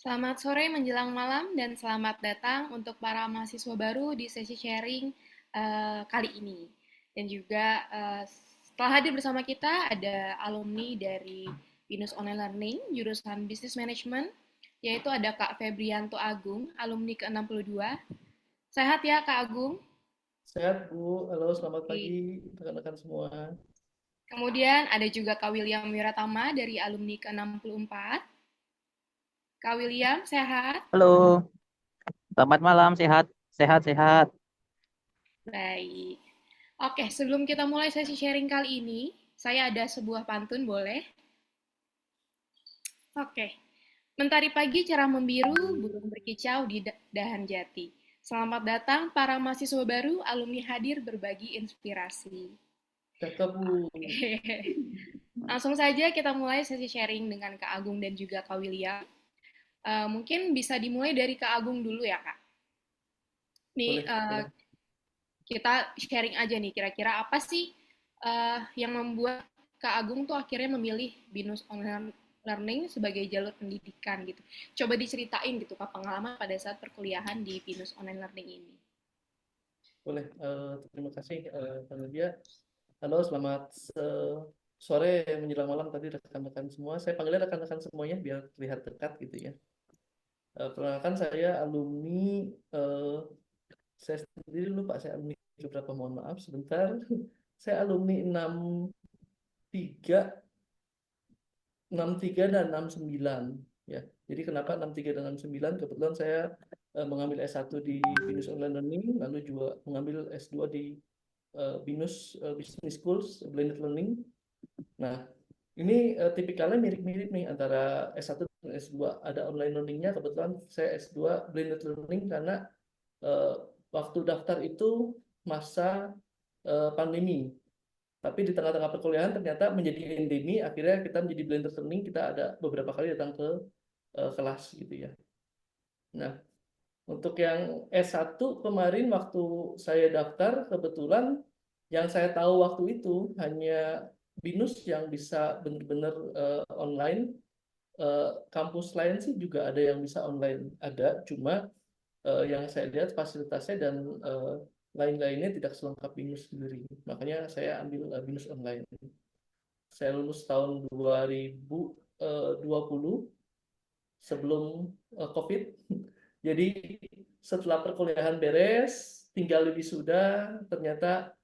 Selamat sore menjelang malam dan selamat datang untuk para mahasiswa baru di sesi sharing kali ini. Dan juga setelah hadir bersama kita ada alumni dari Binus Online Learning jurusan Business Management, yaitu ada Kak Febrianto Agung, alumni ke-62. Sehat ya Kak Agung? Sehat, Bu. Halo, selamat pagi Oke. rekan-rekan semua. Kemudian ada juga Kak William Wiratama dari alumni ke-64. Kak William, sehat? Halo, selamat malam, sehat, sehat, sehat. Baik. Oke, sebelum kita mulai sesi sharing kali ini, saya ada sebuah pantun, boleh? Oke. Mentari pagi cerah membiru, burung berkicau di dahan jati. Selamat datang para mahasiswa baru, alumni hadir berbagi inspirasi. Cakep, Bu. Oke. Langsung saja kita mulai sesi sharing dengan Kak Agung dan juga Kak William. Mungkin bisa dimulai dari Kak Agung dulu ya, Kak. Nih, Boleh, boleh. kita sharing aja nih, kira-kira apa sih yang membuat Kak Agung tuh akhirnya memilih Binus Online Learning sebagai jalur pendidikan gitu. Coba diceritain gitu Kak pengalaman pada saat perkuliahan di Binus Online Learning ini. Boleh. Terima kasih, Kang Lydia. Halo, selamat sore menjelang malam tadi rekan-rekan semua. Saya panggilnya rekan-rekan semuanya biar terlihat dekat gitu ya. Perkenalkan saya alumni, saya sendiri lupa saya alumni berapa, mohon maaf sebentar. Saya alumni 63 63 dan 69 ya. Jadi kenapa 63 dan 69? Kebetulan saya mengambil S1 di Binus Online Learning, lalu juga mengambil S2 di Binus Business Schools Blended Learning. Nah, ini tipikalnya mirip-mirip nih antara S1 dan S2. Ada online learningnya, kebetulan saya S2 Blended Learning karena eh, waktu daftar itu masa pandemi. Tapi di tengah-tengah perkuliahan ternyata menjadi endemi, akhirnya kita menjadi blended learning, kita ada beberapa kali datang ke kelas gitu ya. Nah, untuk yang S1 kemarin waktu saya daftar, kebetulan yang saya tahu waktu itu hanya BINUS yang bisa benar-benar online. Kampus lain sih juga ada yang bisa online, ada, cuma yang saya lihat fasilitasnya dan eh, lain-lainnya tidak selengkap BINUS sendiri. Makanya saya ambil BINUS online. Saya lulus tahun 2020 sebelum COVID. Jadi setelah perkuliahan beres, tinggal wisuda, ternyata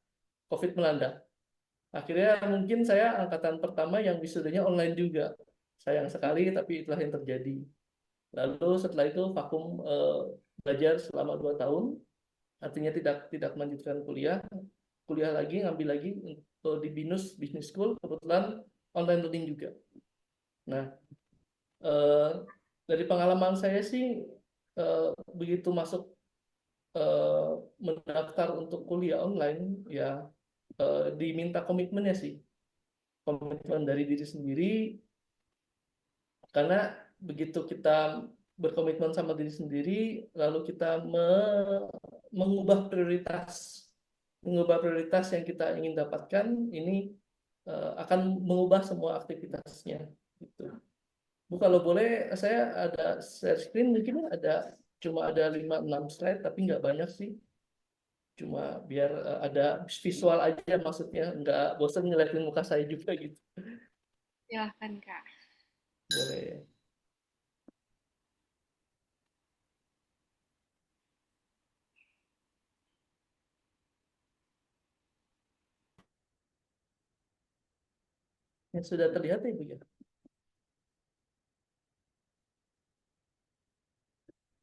COVID melanda. Akhirnya mungkin saya angkatan pertama yang wisudanya online juga. Sayang sekali, tapi itulah yang terjadi. Lalu setelah itu vakum belajar selama 2 tahun, artinya tidak tidak melanjutkan kuliah. Kuliah lagi, ngambil lagi untuk di BINUS Business School, kebetulan online learning juga. Nah, eh, dari pengalaman saya sih, eh, begitu masuk eh, mendaftar untuk kuliah online, ya diminta komitmennya sih, komitmen dari diri sendiri, karena begitu kita berkomitmen sama diri sendiri, lalu kita mengubah prioritas yang kita ingin dapatkan, ini akan mengubah semua aktivitasnya. Gitu. Bu, kalau boleh saya ada share screen, mungkin cuma ada 5-6 slide, tapi nggak banyak sih. Cuma biar ada visual aja, maksudnya nggak bosan ngeliatin muka saya juga gitu. Silahkan Kak. Boleh. Yang sudah terlihat ya, Bu ya?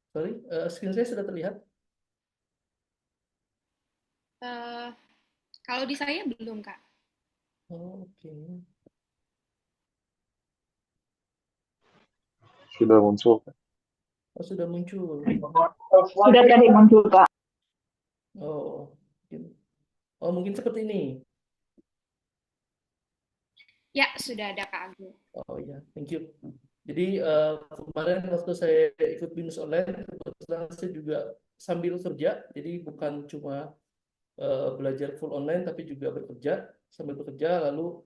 Sorry, screen saya sudah terlihat? Eh, Kalau di saya belum Kak. Oh, oke. Sudah muncul. Oh, sudah muncul. Sudah tadi muncul, Kak. Oh, mungkin. Oh, mungkin seperti ini. Ya, sudah ada Kak Agung. Oh ya, thank you. Jadi kemarin waktu saya ikut BINUS online, kebetulan saya juga sambil kerja, jadi bukan cuma belajar full online, tapi juga bekerja, sambil bekerja, lalu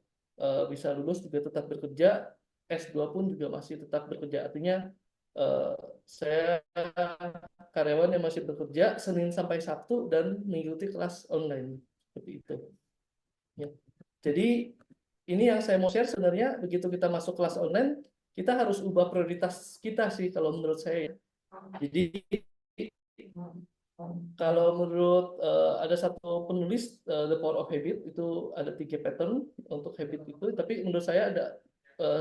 bisa lulus juga tetap bekerja, S2 pun juga masih tetap bekerja. Artinya eh, saya karyawan yang masih bekerja Senin sampai Sabtu dan mengikuti kelas online seperti itu. Ya. Jadi ini yang saya mau share sebenarnya begitu kita masuk kelas online kita harus ubah prioritas kita sih kalau menurut saya. Jadi kalau menurut ada satu penulis The Power of Habit itu ada 3 pattern untuk habit itu, tapi menurut saya ada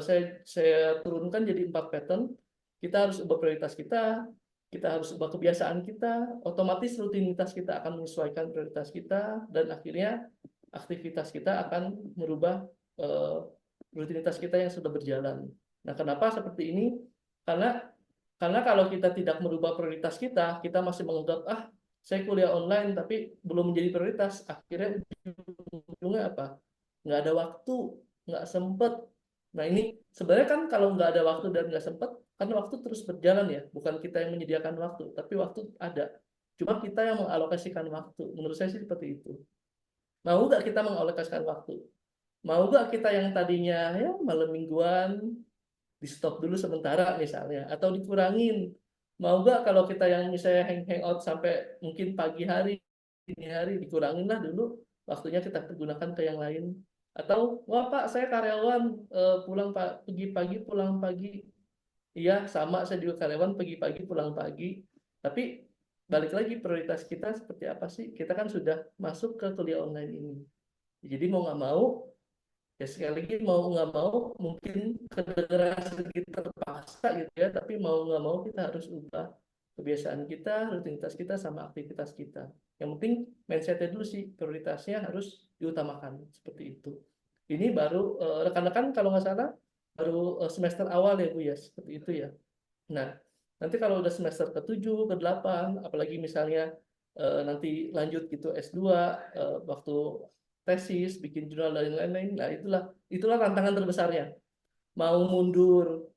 saya turunkan jadi 4 pattern. Kita harus ubah prioritas kita harus ubah kebiasaan kita, otomatis rutinitas kita akan menyesuaikan prioritas kita, dan akhirnya aktivitas kita akan merubah rutinitas kita yang sudah berjalan. Nah, kenapa seperti ini? Karena kalau kita tidak merubah prioritas kita masih menganggap saya kuliah online tapi belum menjadi prioritas. Akhirnya ujungnya apa? Nggak ada waktu, nggak sempet. Nah ini sebenarnya kan kalau nggak ada waktu dan nggak sempet, kan waktu terus berjalan ya. Bukan kita yang menyediakan waktu, tapi waktu ada. Cuma kita yang mengalokasikan waktu. Menurut saya sih seperti itu. Mau nggak kita mengalokasikan waktu? Mau nggak kita yang tadinya ya malam mingguan di stop dulu sementara misalnya, atau dikurangin? Mau nggak kalau kita yang misalnya hangout sampai mungkin pagi hari, dini hari, dikurangin lah dulu waktunya, kita pergunakan ke yang lain. Atau wah Pak saya karyawan, pulang pergi pagi pulang pagi. Iya sama, saya juga karyawan pergi pagi pulang pagi. Tapi balik lagi prioritas kita seperti apa sih? Kita kan sudah masuk ke kuliah online ini. Jadi mau nggak mau, ya sekali lagi mau nggak mau mungkin kedengeran sedikit terpaksa gitu ya, tapi mau nggak mau kita harus ubah kebiasaan kita, rutinitas kita, sama aktivitas kita. Yang penting mindsetnya dulu sih, prioritasnya harus diutamakan seperti itu. Ini baru rekan-rekan kalau nggak salah baru semester awal ya Bu ya, seperti itu ya. Nah, nanti kalau udah semester ke-7, ke-8, apalagi misalnya nanti lanjut gitu S2, waktu tesis, bikin jurnal dan lain-lain, nah itulah tantangan terbesarnya. Mau mundur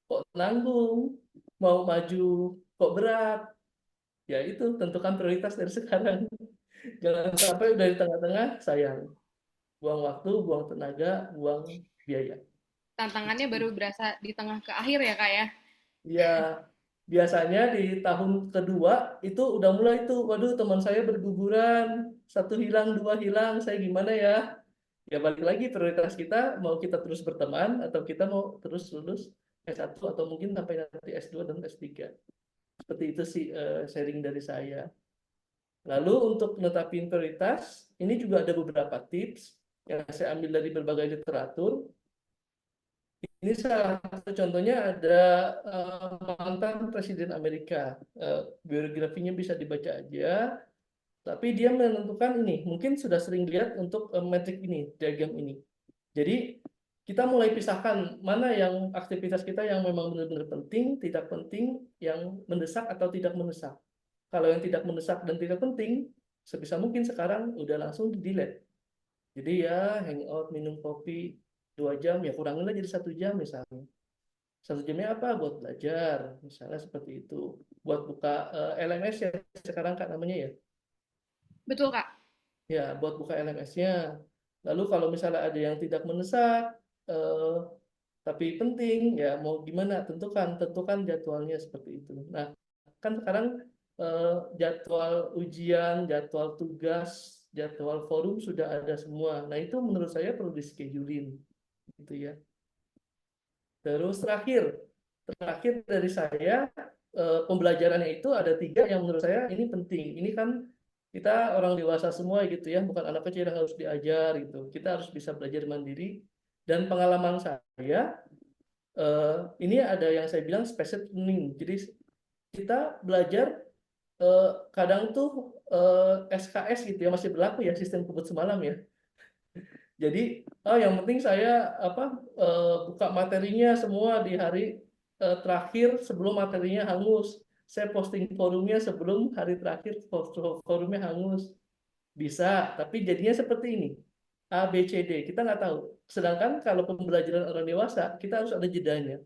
kok nanggung, mau maju kok berat. Ya itu tentukan prioritas dari sekarang. Jangan sampai udah di tengah-tengah sayang. Buang waktu, buang tenaga, buang biaya. Tantangannya baru berasa di tengah ke akhir ya, Kak ya? Ya, biasanya di tahun kedua itu udah mulai tuh, waduh teman saya berguguran, satu hilang, dua hilang, saya gimana ya? Ya balik lagi prioritas kita, mau kita terus berteman atau kita mau terus lulus S1 atau mungkin sampai nanti S2 dan S3. Seperti itu sih sharing dari saya. Lalu untuk menetapkan prioritas, ini juga ada beberapa tips yang saya ambil dari berbagai literatur. Ini salah satu contohnya ada mantan Presiden Amerika. Biografinya bisa dibaca aja. Tapi dia menentukan ini, mungkin sudah sering lihat untuk metrik ini, diagram ini. Jadi kita mulai pisahkan mana yang aktivitas kita yang memang benar-benar penting, tidak penting, yang mendesak atau tidak mendesak. Kalau yang tidak mendesak dan tidak penting, sebisa mungkin sekarang udah langsung di-delete. Jadi ya hangout, minum kopi 2 jam, ya kuranginlah jadi 1 jam misalnya. 1 jamnya apa? Buat belajar, misalnya seperti itu. Buat buka LMS ya sekarang Kak namanya ya. Betul, Kak. Ya, buat buka LMS-nya. Lalu kalau misalnya ada yang tidak mendesak, tapi penting, ya mau gimana? Tentukan jadwalnya seperti itu. Nah, kan sekarang jadwal ujian, jadwal tugas, jadwal forum sudah ada semua. Nah, itu menurut saya perlu di-scheduling, gitu ya. Terus terakhir dari saya, pembelajarannya itu ada 3 yang menurut saya ini penting. Ini kan kita orang dewasa semua gitu ya, bukan anak kecil yang harus diajar gitu. Kita harus bisa belajar mandiri. Dan pengalaman saya, ini ada yang saya bilang spaced learning. Jadi kita belajar kadang tuh SKS gitu ya, masih berlaku ya sistem kebut semalam ya. Jadi yang penting saya buka materinya semua di hari terakhir sebelum materinya hangus. Saya posting forumnya sebelum hari terakhir forumnya hangus. Bisa, tapi jadinya seperti ini. A, B, C, D. Kita nggak tahu. Sedangkan kalau pembelajaran orang dewasa, kita harus ada jedanya.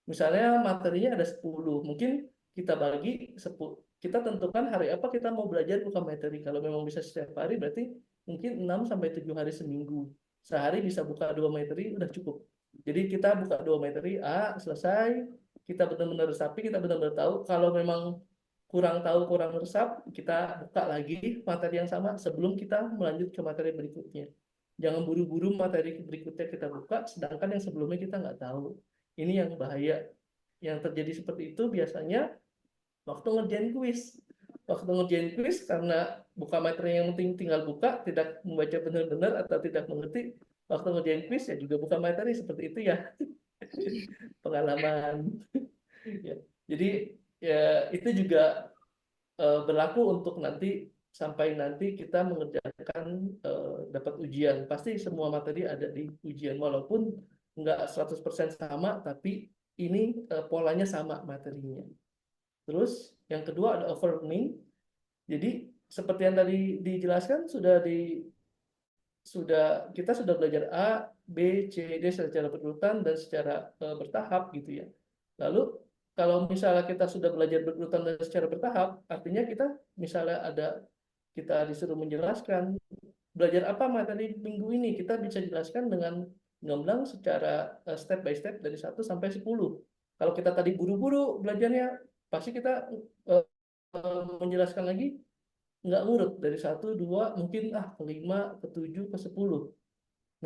Misalnya materinya ada 10, mungkin kita bagi 10. Kita tentukan hari apa kita mau belajar buka materi. Kalau memang bisa setiap hari, berarti mungkin 6-7 hari seminggu. Sehari bisa buka 2 materi, udah cukup. Jadi kita buka 2 materi, A, selesai. kita benar-benar resapi, kita benar-benar tahu. Kalau memang kurang tahu, kurang resap, kita buka lagi materi yang sama sebelum kita melanjut ke materi berikutnya. Jangan buru-buru materi berikutnya kita buka, sedangkan yang sebelumnya kita nggak tahu. Ini yang bahaya. Yang terjadi seperti itu biasanya waktu ngerjain kuis. Waktu ngerjain kuis, karena buka materi yang penting tinggal buka, tidak membaca benar-benar atau tidak mengerti, waktu ngerjain kuis ya juga buka materi seperti itu ya. Pengalaman. Ya. Jadi ya itu juga berlaku untuk nanti sampai nanti kita mengerjakan dapat ujian. Pasti semua materi ada di ujian walaupun nggak 100% sama, tapi ini polanya sama materinya. Terus yang kedua ada overlearning. Jadi seperti yang tadi dijelaskan kita sudah belajar A, B, C, D secara berurutan dan secara bertahap gitu ya. Lalu kalau misalnya kita sudah belajar berurutan dan secara bertahap, artinya kita misalnya kita disuruh menjelaskan belajar apa materi minggu ini, kita bisa jelaskan dengan gamblang secara step by step dari 1 sampai 10. Kalau kita tadi buru-buru belajarnya, pasti kita menjelaskan lagi nggak ngurut dari 1, 2, mungkin ke 5, ke 7, ke 10.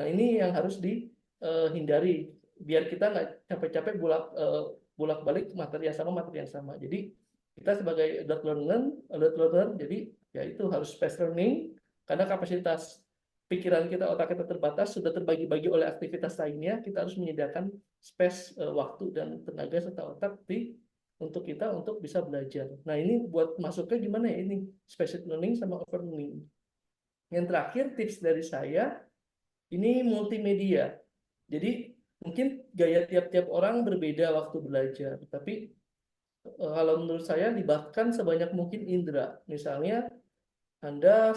Nah, ini yang harus dihindari biar kita nggak capek-capek bolak-balik materi yang sama. Jadi kita sebagai adult learner, jadi ya itu harus space learning karena kapasitas pikiran kita, otak kita terbatas, sudah terbagi-bagi oleh aktivitas lainnya. Kita harus menyediakan space, waktu dan tenaga serta otak untuk kita untuk bisa belajar. Nah, ini buat masuknya gimana ya ini? Spaced learning sama overlearning. Yang terakhir tips dari saya, ini multimedia. Jadi mungkin gaya tiap-tiap orang berbeda waktu belajar, tapi kalau menurut saya libatkan sebanyak mungkin indera. Misalnya Anda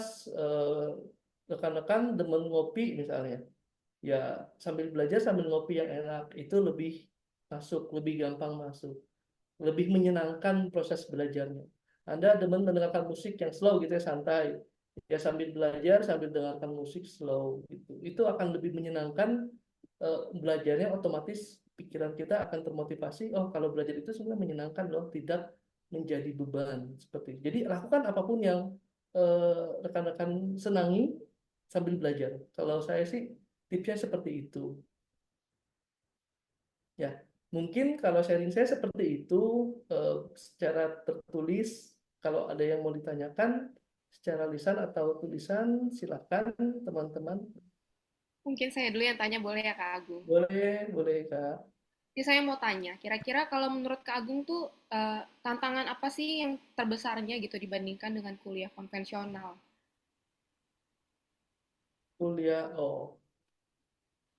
rekan-rekan demen ngopi misalnya. Ya, sambil belajar sambil ngopi yang enak, itu lebih lebih gampang masuk. Lebih menyenangkan proses belajarnya. Anda demen mendengarkan musik yang slow gitu ya, santai. Ya sambil belajar, sambil dengarkan musik slow gitu. Itu akan lebih menyenangkan, belajarnya otomatis pikiran kita akan termotivasi, oh kalau belajar itu sebenarnya menyenangkan loh, tidak menjadi beban seperti itu. Jadi lakukan apapun yang rekan-rekan senangi sambil belajar. Kalau saya sih tipsnya seperti itu. Ya, mungkin kalau sharing saya seperti itu, secara tertulis. Kalau ada yang mau ditanyakan secara lisan atau tulisan, silakan teman-teman. Mungkin saya dulu yang tanya, boleh ya Kak Agung? Boleh Kak. Jadi saya mau tanya, kira-kira kalau menurut Kak Agung tuh tantangan apa sih yang terbesarnya gitu dibandingkan dengan kuliah konvensional? Kuliah,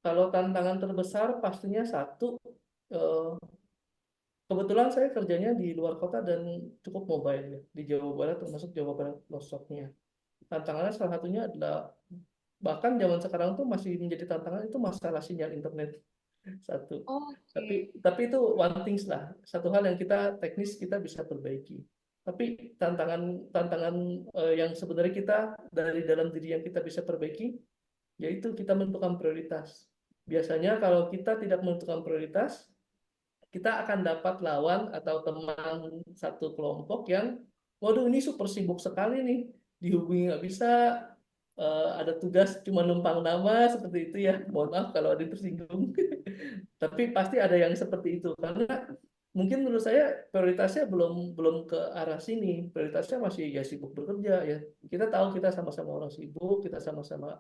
kalau tantangan terbesar pastinya satu, eh, kebetulan saya kerjanya di luar kota dan cukup mobile ya, di Jawa Barat termasuk Jawa Barat pelosoknya. Tantangannya salah satunya adalah, bahkan zaman sekarang tuh masih menjadi tantangan itu masalah sinyal internet. Satu. Oke. Tapi itu one things lah. Satu hal yang kita teknis kita bisa perbaiki. Tapi tantangan tantangan yang sebenarnya kita dari dalam diri yang kita bisa perbaiki, yaitu kita menentukan prioritas. Biasanya kalau kita tidak menentukan prioritas, kita akan dapat lawan atau teman satu kelompok yang, waduh ini super sibuk sekali nih, dihubungi nggak bisa, ada tugas cuma numpang nama seperti itu ya. Mohon maaf kalau ada yang tersinggung. Tapi pasti ada yang seperti itu karena mungkin menurut saya prioritasnya belum belum ke arah sini. Prioritasnya masih ya sibuk bekerja ya. Kita tahu kita sama-sama orang sibuk, kita sama-sama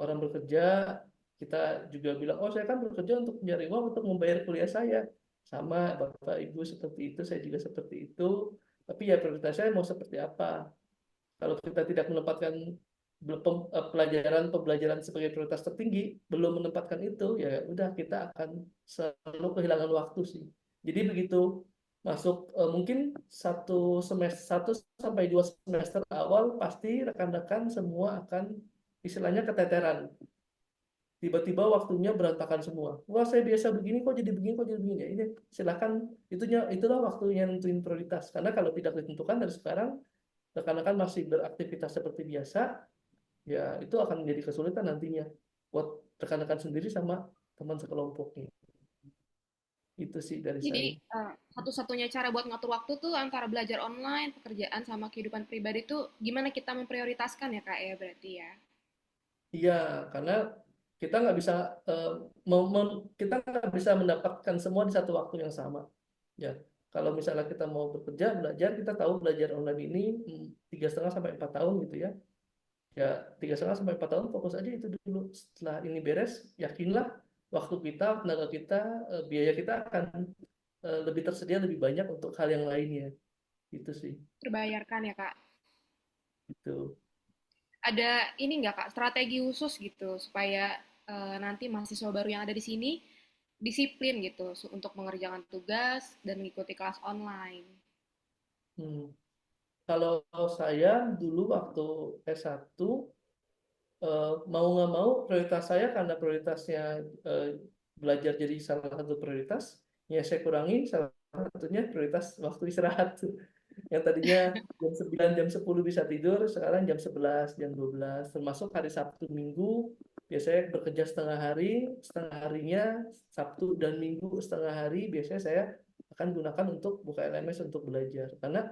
orang bekerja. Kita juga bilang, oh saya kan bekerja untuk mencari uang untuk membayar kuliah saya. Sama Bapak Ibu seperti itu, saya juga seperti itu. Tapi ya prioritasnya mau seperti apa? Kalau kita tidak menempatkan pembelajaran sebagai prioritas tertinggi, belum menempatkan itu, ya udah kita akan selalu kehilangan waktu sih. Jadi begitu masuk, mungkin 1 sampai 2 semester awal pasti rekan-rekan semua akan istilahnya keteteran. Tiba-tiba waktunya berantakan semua. Wah, saya biasa begini kok jadi begini kok jadi begini. Ya, ini silakan, itulah waktunya nentuin prioritas. Karena kalau tidak ditentukan dari sekarang, rekan-rekan masih beraktivitas seperti biasa, ya itu akan menjadi kesulitan nantinya buat rekan-rekan sendiri sama teman sekelompoknya. Itu sih dari Jadi saya. satu-satunya cara buat ngatur waktu tuh antara belajar online, pekerjaan sama kehidupan pribadi tuh gimana kita memprioritaskan ya Kak ya berarti ya. Iya, karena kita nggak bisa eh, kita nggak bisa mendapatkan semua di satu waktu yang sama. Ya, kalau misalnya kita mau bekerja, belajar, kita tahu belajar online ini 3,5 sampai 4 tahun gitu ya. Ya, 3,5 sampai 4 tahun fokus aja itu dulu. Setelah ini beres, yakinlah waktu kita, tenaga kita, biaya kita akan lebih tersedia lebih banyak untuk hal yang lainnya. Itu sih. Terbayarkan ya Kak. Itu. Ada ini nggak Kak strategi khusus gitu supaya nanti mahasiswa baru yang ada di sini disiplin gitu untuk mengerjakan tugas dan mengikuti kelas online. Hmm. Kalau saya dulu waktu S1 mau nggak mau prioritas saya karena prioritasnya eh, belajar jadi salah satu prioritas, ya saya kurangi salah satunya prioritas waktu istirahat. Yang tadinya jam 9 jam 10 bisa tidur, sekarang jam 11 jam 12 termasuk hari Sabtu Minggu biasanya bekerja setengah hari, setengah harinya Sabtu dan Minggu setengah hari biasanya saya akan gunakan untuk buka LMS untuk belajar, karena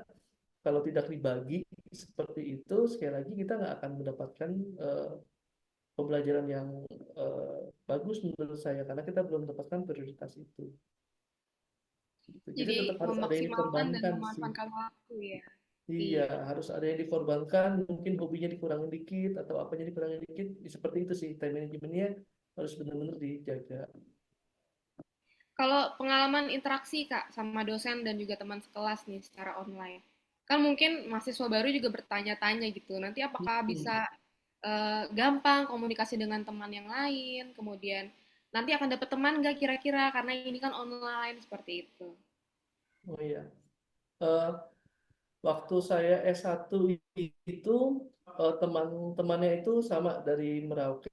kalau tidak dibagi seperti itu, sekali lagi kita nggak akan mendapatkan eh, pembelajaran yang bagus menurut saya, karena kita belum mendapatkan prioritas itu. Gitu. Jadi Jadi tetap harus ada yang memaksimalkan dan dikorbankan sih. memanfaatkan waktu ya. Iya, Iya. harus ada yang dikorbankan, mungkin hobinya dikurangin dikit atau apanya dikurangin dikit. Seperti itu sih, time manajemennya harus benar-benar dijaga. Kalau pengalaman interaksi Kak sama dosen dan juga teman sekelas nih secara online. Kan mungkin mahasiswa baru juga bertanya-tanya gitu. Nanti apakah Hmm. bisa gampang komunikasi dengan teman yang lain, kemudian nanti akan dapat teman nggak kira-kira karena ini kan online seperti itu. Oh iya. Eh, Waktu saya S1 itu teman-temannya itu sama dari Merauke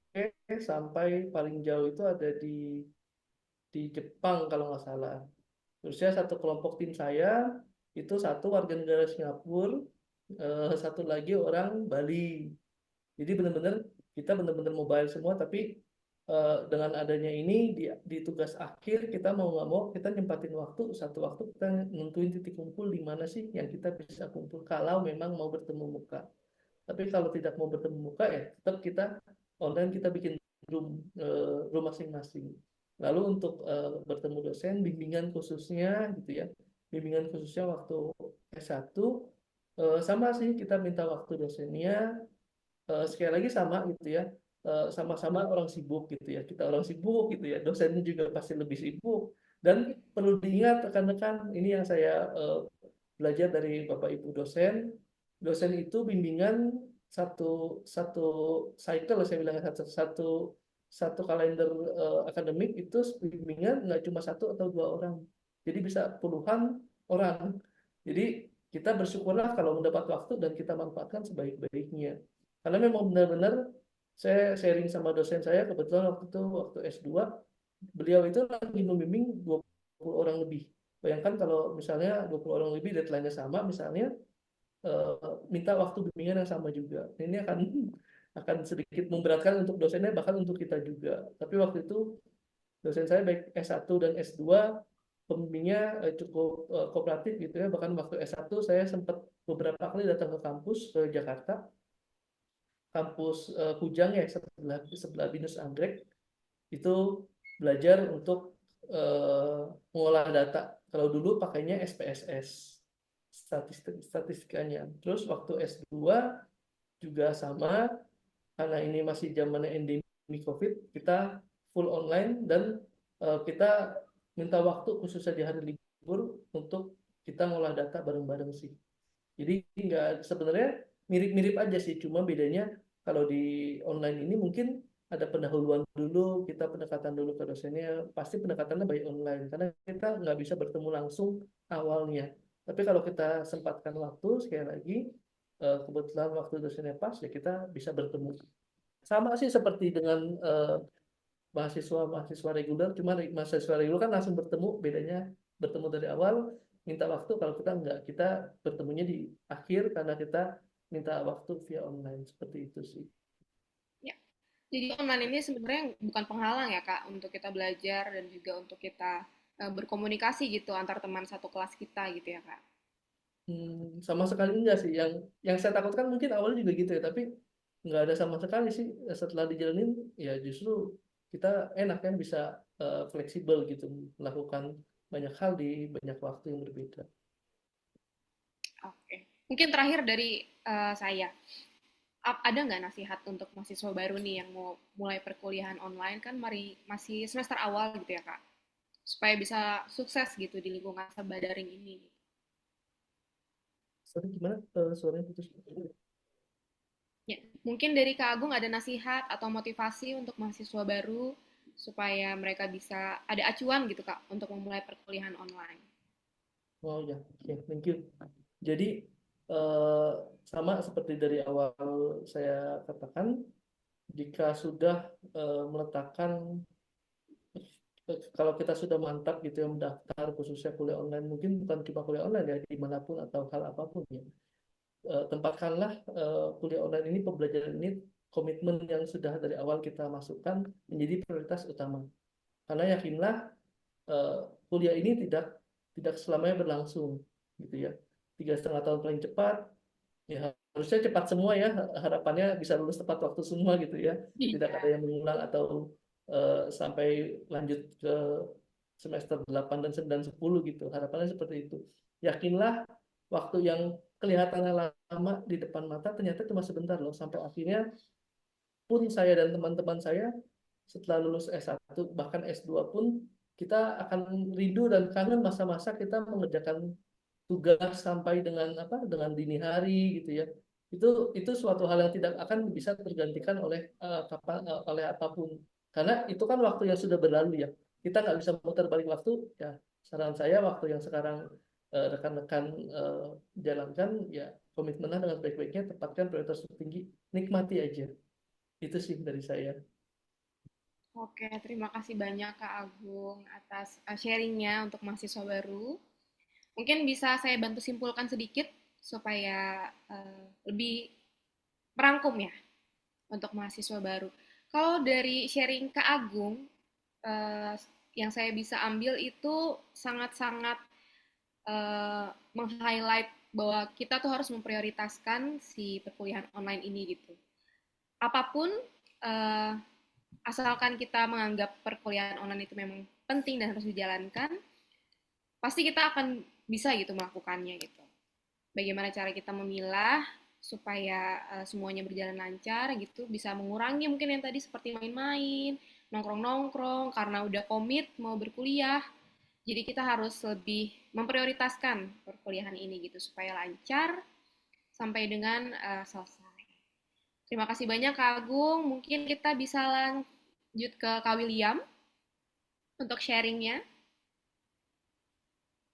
sampai paling jauh itu ada di Jepang kalau nggak salah. Terusnya satu kelompok tim saya itu satu warga negara Singapura, satu lagi orang Bali. Jadi benar-benar kita benar-benar mobile semua, tapi dengan adanya ini di tugas akhir kita mau nggak mau kita nyempatin waktu, satu waktu kita nentuin titik kumpul di mana sih yang kita bisa kumpul kalau memang mau bertemu muka. Tapi kalau tidak mau bertemu muka ya tetap kita online, kita bikin room masing-masing. Lalu untuk bertemu dosen, bimbingan khususnya gitu ya, bimbingan khususnya waktu S1 sama sih kita minta waktu dosennya. Sekali lagi sama gitu ya, sama-sama orang sibuk gitu ya, kita orang sibuk gitu ya, dosen juga pasti lebih sibuk. Dan perlu diingat rekan-rekan, ini yang saya belajar dari Bapak Ibu dosen. Dosen itu bimbingan satu satu cycle, saya bilang satu satu satu kalender akademik itu bimbingan nggak cuma satu atau dua orang, jadi bisa puluhan orang. Jadi kita bersyukurlah kalau mendapat waktu dan kita manfaatkan sebaik-baiknya, karena memang benar-benar saya sharing sama dosen saya, kebetulan waktu itu waktu S2 beliau itu lagi membimbing 20 orang lebih. Bayangkan kalau misalnya 20 orang lebih deadline-nya sama misalnya, eh, minta waktu bimbingan yang sama juga. Ini akan sedikit memberatkan untuk dosennya, bahkan untuk kita juga. Tapi waktu itu dosen saya baik S1 dan S2 pembimbingnya cukup kooperatif gitu ya. Bahkan waktu S1 saya sempat beberapa kali datang ke kampus ke Jakarta, kampus Kujang ya, sebelah sebelah Binus Anggrek, itu belajar untuk mengolah data. Kalau dulu pakainya SPSS, statistikanya. Terus waktu S2 juga sama, karena ini masih zamannya endemi COVID, kita full online dan kita minta waktu khususnya di hari libur untuk kita ngolah data bareng-bareng sih. Jadi nggak, sebenarnya mirip-mirip aja sih, cuma bedanya kalau di online ini mungkin ada pendahuluan dulu, kita pendekatan dulu ke dosennya, pasti pendekatannya by online karena kita nggak bisa bertemu langsung awalnya. Tapi kalau kita sempatkan waktu, sekali lagi kebetulan waktu dosennya pas, ya kita bisa bertemu. Sama sih seperti dengan mahasiswa reguler, cuma mahasiswa reguler kan langsung bertemu, bedanya bertemu dari awal, minta waktu. Kalau kita enggak, kita bertemunya di akhir karena kita minta waktu via online, seperti itu sih. Ya. Jadi online ini sebenarnya bukan penghalang ya Kak untuk kita belajar dan juga untuk kita berkomunikasi gitu antar teman satu kelas kita gitu ya Kak. Sama sekali enggak sih. Yang saya takutkan mungkin awalnya juga gitu ya, tapi nggak ada sama sekali sih. Setelah dijalanin, ya justru kita enak kan bisa fleksibel gitu, melakukan banyak hal di banyak waktu yang berbeda. Oke. Mungkin terakhir dari saya, ada nggak nasihat untuk mahasiswa baru nih yang mau mulai perkuliahan online kan masih semester awal gitu ya Kak, supaya bisa sukses gitu di lingkungan serba daring ini. Sorry, gimana? Suaranya putus. Ya, mungkin dari Kak Agung ada nasihat atau motivasi untuk mahasiswa baru supaya mereka bisa ada acuan gitu Kak untuk memulai perkuliahan online. Oh ya, oke, thank you. Jadi eh, sama seperti dari awal saya katakan, jika sudah meletakkan, kalau kita sudah mantap gitu ya mendaftar khususnya kuliah online, mungkin bukan cuma kuliah online ya, dimanapun atau hal apapun ya, tempatkanlah kuliah online ini, pembelajaran ini, komitmen yang sudah dari awal kita masukkan menjadi prioritas utama. Karena yakinlah eh, kuliah ini tidak selamanya berlangsung gitu ya. 3,5 tahun paling cepat, ya harusnya cepat semua ya, harapannya bisa lulus tepat waktu semua gitu ya, tidak Iya. ada yang mengulang atau sampai lanjut ke semester 8 dan 9 10 gitu, harapannya seperti itu. Yakinlah waktu yang kelihatannya lama di depan mata ternyata cuma sebentar loh, sampai akhirnya pun saya dan teman-teman saya setelah lulus S1 bahkan S2 pun kita akan rindu dan kangen masa-masa kita mengerjakan tugas sampai dengan apa, dengan dini hari gitu ya. Itu suatu hal yang tidak akan bisa tergantikan oleh oleh apapun, karena itu kan waktu yang sudah berlalu ya, kita nggak bisa muter balik waktu ya. Saran saya, waktu yang sekarang rekan-rekan jalankan ya, komitmenlah dengan baik-baiknya, tempatkan prioritas tertinggi, nikmati aja. Itu sih dari saya. Oke, terima kasih banyak Kak Agung atas sharingnya untuk mahasiswa baru. Mungkin bisa saya bantu simpulkan sedikit supaya lebih merangkum ya untuk mahasiswa baru. Kalau dari sharing Kak Agung, eh, yang saya bisa ambil itu sangat-sangat meng-highlight bahwa kita tuh harus memprioritaskan si perkuliahan online ini gitu. Apapun, eh, asalkan kita menganggap perkuliahan online itu memang penting dan harus dijalankan, pasti kita akan bisa gitu melakukannya gitu. Bagaimana cara kita memilah supaya semuanya berjalan lancar gitu, bisa mengurangi mungkin yang tadi seperti main-main, nongkrong-nongkrong karena udah komit mau berkuliah. Jadi kita harus lebih memprioritaskan perkuliahan ini gitu supaya lancar sampai dengan selesai. Terima kasih banyak Kak Agung. Mungkin kita bisa lanjut ke Kak William untuk sharingnya.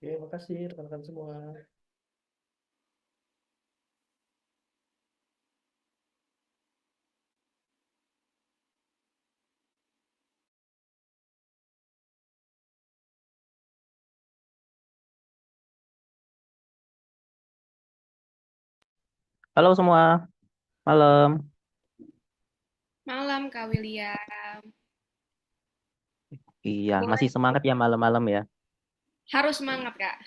Oke, makasih rekan-rekan semua. Halo semua, malam. Malam Kak William. Iya, masih Boleh, semangat ya malam-malam ya. harus semangat Kak.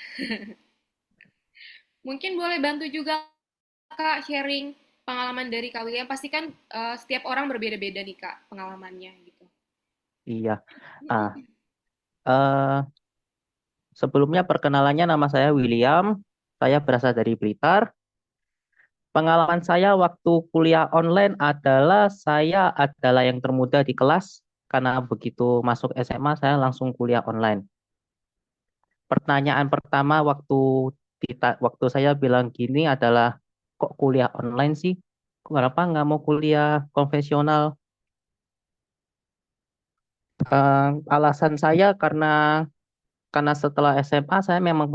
Mungkin boleh bantu juga Kak sharing pengalaman dari Kak William. Pasti kan setiap orang berbeda-beda nih Kak pengalamannya gitu. Iya. Ah, eh, Sebelumnya perkenalannya nama saya William. Saya berasal dari Blitar. Pengalaman saya waktu kuliah online adalah saya adalah yang termuda di kelas karena begitu masuk SMA saya langsung kuliah online. Pertanyaan pertama waktu saya bilang gini adalah kok kuliah online sih? Kenapa nggak mau kuliah konvensional? Alasan saya karena setelah SMA saya memang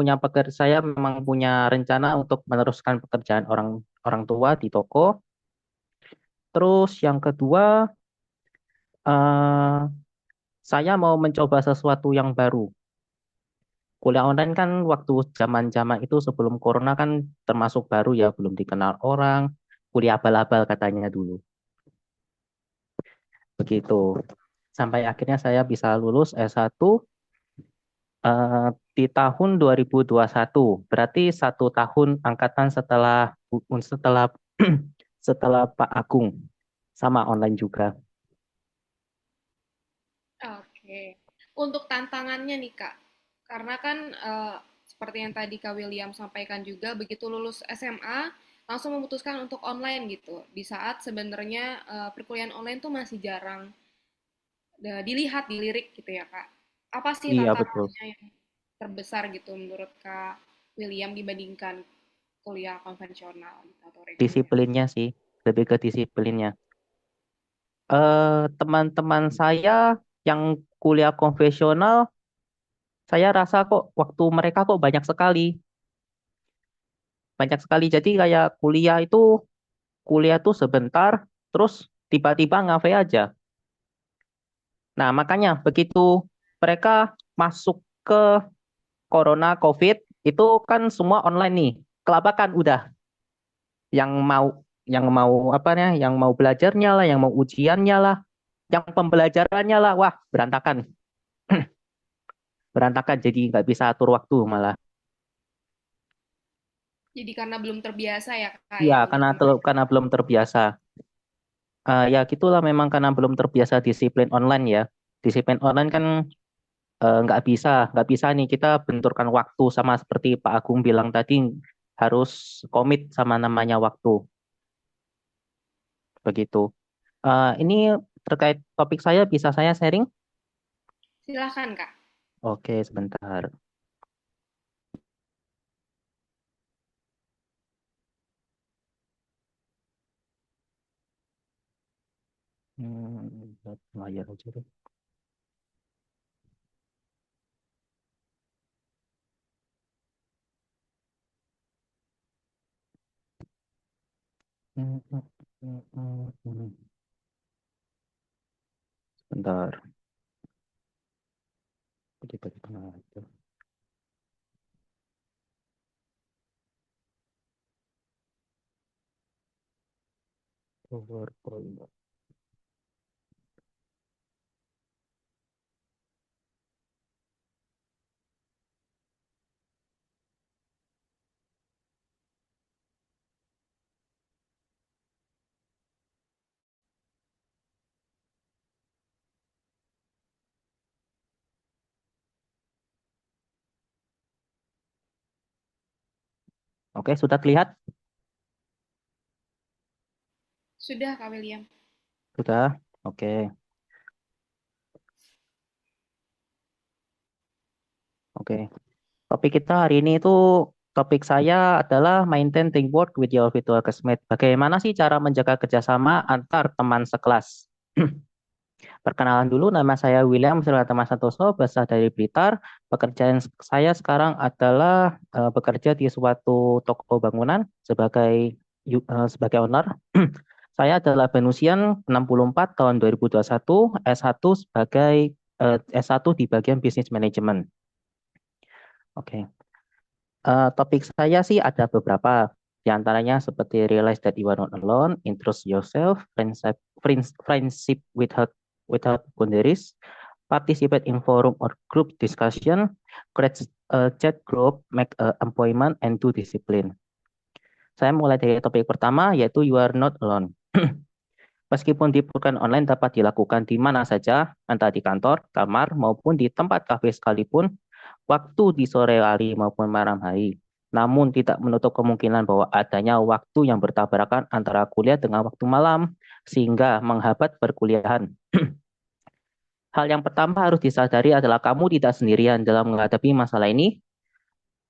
punya rencana untuk meneruskan pekerjaan orang orang tua di toko. Terus yang kedua, eh, saya mau mencoba sesuatu yang baru. Kuliah online kan waktu zaman-zaman itu sebelum corona kan termasuk baru ya, belum dikenal orang. Kuliah abal-abal katanya dulu. Begitu. Sampai akhirnya saya bisa lulus S1. Eh, di tahun 2021, berarti 1 tahun angkatan setelah setelah Pak Agung, sama online juga. Oke. Untuk tantangannya nih Kak, karena kan seperti yang tadi Kak William sampaikan juga, begitu lulus SMA langsung memutuskan untuk online gitu. Di saat sebenarnya perkuliahan online tuh masih jarang dilirik gitu ya Kak. Apa sih Iya betul. tantangannya yang terbesar gitu menurut Kak William dibandingkan kuliah konvensional gitu, atau reguler? Disiplinnya sih, lebih ke disiplinnya. Teman-teman saya yang kuliah konvensional, saya rasa kok waktu mereka kok banyak sekali. Jadi kayak kuliah tuh sebentar, terus tiba-tiba ngafe aja. Nah, makanya begitu mereka masuk ke Corona, COVID, itu kan semua online nih. Kelabakan udah yang mau apa ya, yang mau belajarnya lah, yang mau ujiannya lah, yang pembelajarannya lah, wah berantakan, berantakan. Jadi nggak bisa atur waktu malah. Jadi karena belum terbiasa ya Kak Iya, ya untuk online. karena belum terbiasa. Ya gitulah memang karena belum terbiasa disiplin online ya. Disiplin online kan nggak bisa nih kita benturkan waktu sama seperti Pak Agung bilang tadi harus komit sama namanya waktu begitu. Ini terkait topik saya bisa saya sharing? Silahkan Kak. Oke, sebentar. Buat layar aja deh. Hmm, hmm, hmm. Sebentar. Tiba-tiba ada. PowerPoint. Oke, sudah terlihat? Sudah Kak William. Sudah. Oke, oke. Topik kita hari ini itu topik saya adalah maintain teamwork with your virtual classmate. Bagaimana sih cara menjaga kerjasama antar teman sekelas? Perkenalan dulu, nama saya William Sriwatama Santoso, berasal dari Blitar. Pekerjaan saya sekarang adalah bekerja di suatu toko bangunan sebagai owner. Saya adalah penusian 64 tahun 2021, S1 S1 di bagian Business Management. Oke. Topik saya sih ada beberapa. Di antaranya seperti realize that you are not alone, introduce yourself, friendship without boundaries, participate in forum or group discussion, create a chat group, make a appointment, and do discipline. Saya mulai dari topik pertama, yaitu you are not alone. Meskipun diperlukan online dapat dilakukan di mana saja, entah di kantor, kamar, maupun di tempat kafe sekalipun, waktu di sore hari maupun malam hari. Namun tidak menutup kemungkinan bahwa adanya waktu yang bertabrakan antara kuliah dengan waktu malam, sehingga menghambat perkuliahan. Hal yang pertama harus disadari adalah kamu tidak sendirian dalam menghadapi masalah ini.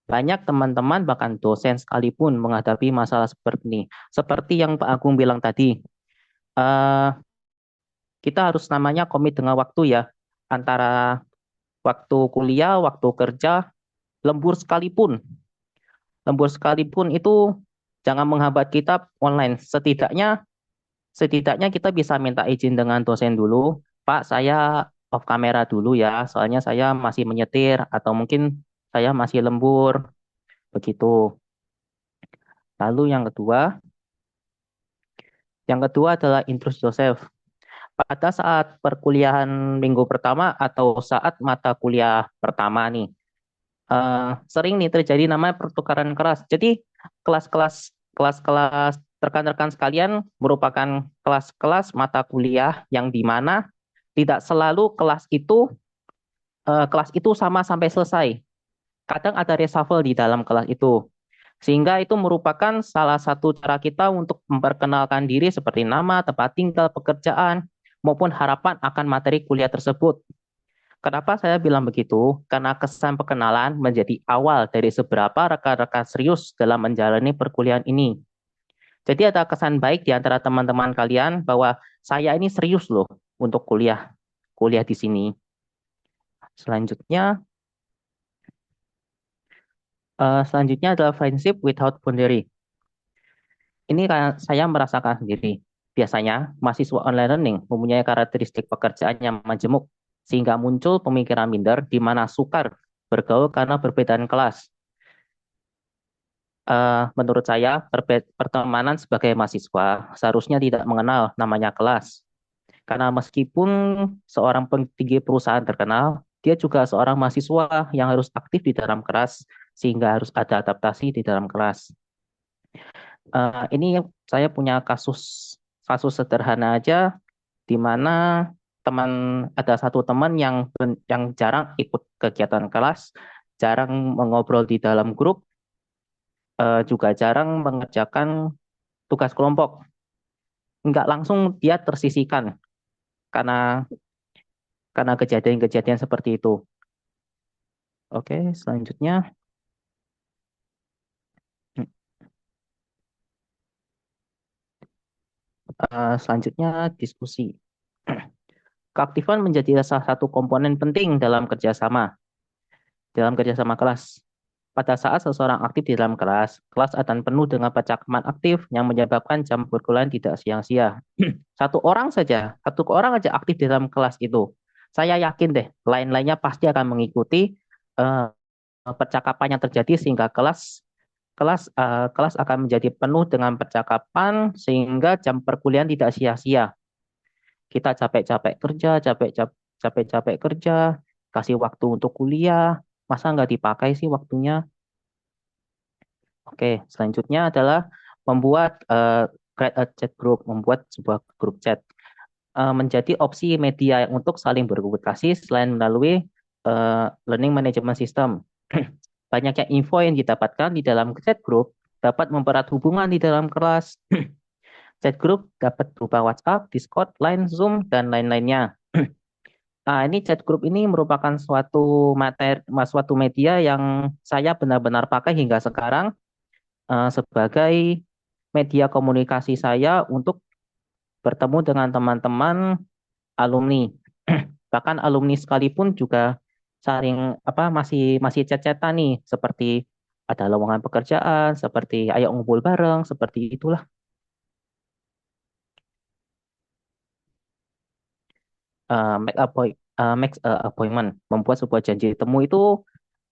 Banyak teman-teman bahkan dosen sekalipun menghadapi masalah seperti ini. Seperti yang Pak Agung bilang tadi, eh, kita harus namanya komit dengan waktu ya. Antara waktu kuliah, waktu kerja, lembur sekalipun. Lembur sekalipun itu jangan menghambat kita online. Setidaknya kita bisa minta izin dengan dosen dulu. Pak, saya off kamera dulu ya, soalnya saya masih menyetir atau mungkin saya masih lembur, begitu. Lalu yang kedua adalah introduce yourself. Pada saat perkuliahan minggu pertama atau saat mata kuliah pertama nih, sering nih terjadi namanya pertukaran kelas. Jadi kelas-kelas rekan-rekan sekalian merupakan kelas-kelas mata kuliah yang di mana tidak selalu kelas itu sama sampai selesai. Kadang ada reshuffle di dalam kelas itu. Sehingga itu merupakan salah satu cara kita untuk memperkenalkan diri seperti nama, tempat tinggal, pekerjaan, maupun harapan akan materi kuliah tersebut. Kenapa saya bilang begitu? Karena kesan perkenalan menjadi awal dari seberapa rekan-rekan serius dalam menjalani perkuliahan ini. Jadi ada kesan baik di antara teman-teman kalian bahwa saya ini serius loh untuk kuliah di sini. Selanjutnya, adalah friendship without boundary. Ini saya merasakan sendiri. Biasanya, mahasiswa online learning mempunyai karakteristik pekerjaan yang majemuk, sehingga muncul pemikiran minder di mana sukar bergaul karena perbedaan kelas. Menurut saya, pertemanan sebagai mahasiswa seharusnya tidak mengenal namanya kelas. Karena meskipun seorang petinggi perusahaan terkenal, dia juga seorang mahasiswa yang harus aktif di dalam kelas, sehingga harus ada adaptasi di dalam kelas. Ini saya punya kasus sederhana aja, di mana ada satu teman yang jarang ikut kegiatan kelas, jarang mengobrol di dalam grup, juga jarang mengerjakan tugas kelompok. Nggak langsung dia tersisihkan karena kejadian-kejadian seperti itu. Oke, selanjutnya. Selanjutnya diskusi. Keaktifan menjadi salah satu komponen penting dalam kerjasama kelas. Pada saat seseorang aktif di dalam kelas akan penuh dengan percakapan aktif yang menyebabkan jam perkuliahan tidak sia-sia. Satu orang aja aktif di dalam kelas itu. Saya yakin deh, lain-lainnya pasti akan mengikuti percakapan yang terjadi sehingga kelas akan menjadi penuh dengan percakapan sehingga jam perkuliahan tidak sia-sia. Kita capek-capek kerja, kasih waktu untuk kuliah, masa nggak dipakai sih waktunya? Oke, selanjutnya adalah membuat create a chat group, membuat sebuah grup chat. Menjadi opsi media untuk saling berkomunikasi selain melalui learning management system. Banyaknya info yang didapatkan di dalam chat group dapat mempererat hubungan di dalam kelas. Chat group dapat berupa WhatsApp, Discord, Line, Zoom, dan lain-lainnya. Nah, ini chat group ini merupakan suatu media yang saya benar-benar pakai hingga sekarang sebagai media komunikasi saya untuk bertemu dengan teman-teman alumni. Bahkan alumni sekalipun juga masih chat-chatan nih, seperti ada lowongan pekerjaan, seperti ayo ngumpul bareng, seperti itulah. Make appointment, membuat sebuah janji temu itu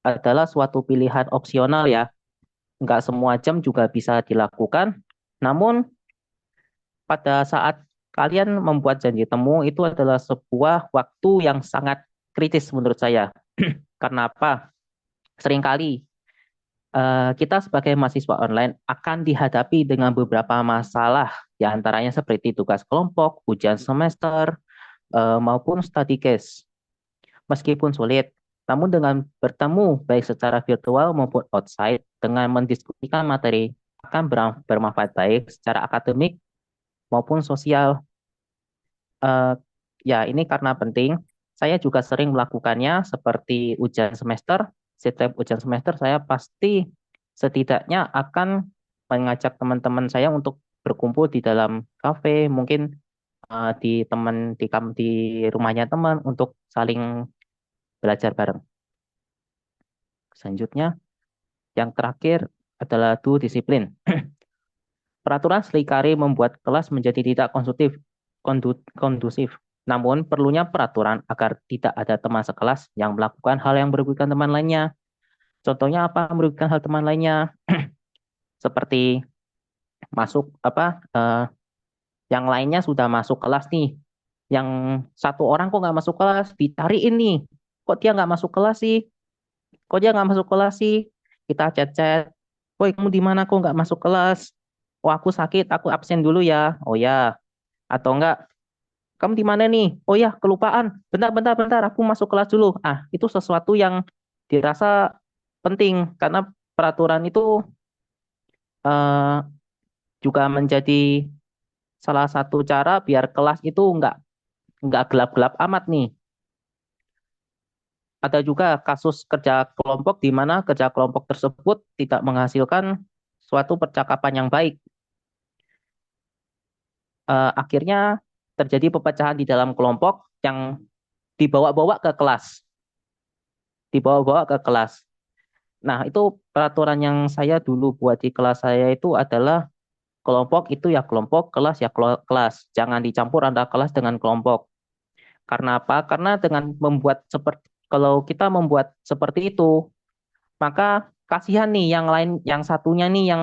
adalah suatu pilihan opsional ya. Nggak semua jam juga bisa dilakukan. Namun pada saat kalian membuat janji temu itu adalah sebuah waktu yang sangat kritis menurut saya. Karena apa? Seringkali kita sebagai mahasiswa online akan dihadapi dengan beberapa masalah, di antaranya seperti tugas kelompok, ujian semester, maupun study case. Meskipun sulit, namun dengan bertemu baik secara virtual maupun outside, dengan mendiskusikan materi akan bermanfaat baik secara akademik maupun sosial. Ya, ini karena penting. Saya juga sering melakukannya seperti ujian semester. Setiap ujian semester saya pasti setidaknya akan mengajak teman-teman saya untuk berkumpul di dalam kafe, mungkin di rumahnya teman untuk saling belajar bareng. Selanjutnya, yang terakhir adalah disiplin. Peraturan seringkali membuat kelas menjadi tidak kondusif. Namun, perlunya peraturan agar tidak ada teman sekelas yang melakukan hal yang merugikan teman lainnya. Contohnya apa merugikan hal teman lainnya? Seperti yang lainnya sudah masuk kelas nih. Yang satu orang kok nggak masuk kelas, dicariin nih. Kok dia nggak masuk kelas sih? kok dia nggak masuk kelas sih? Kita chat-chat, woi kamu di mana kok nggak masuk kelas? Oh aku sakit, aku absen dulu ya. Oh ya, atau enggak, kamu di mana nih? Oh ya, kelupaan. Bentar, bentar, bentar, aku masuk kelas dulu. Ah, itu sesuatu yang dirasa penting karena peraturan itu eh, juga menjadi salah satu cara biar kelas itu nggak gelap-gelap amat nih. Ada juga kasus kerja kelompok di mana kerja kelompok tersebut tidak menghasilkan suatu percakapan yang baik. Akhirnya terjadi pepecahan di dalam kelompok yang dibawa-bawa ke kelas, dibawa-bawa ke kelas. Nah, itu peraturan yang saya dulu buat di kelas saya itu adalah kelompok itu ya kelompok, kelas ya kelas. Jangan dicampur antara kelas dengan kelompok. Karena apa? Karena dengan membuat seperti kalau kita membuat seperti itu, maka kasihan nih yang lain, yang satunya nih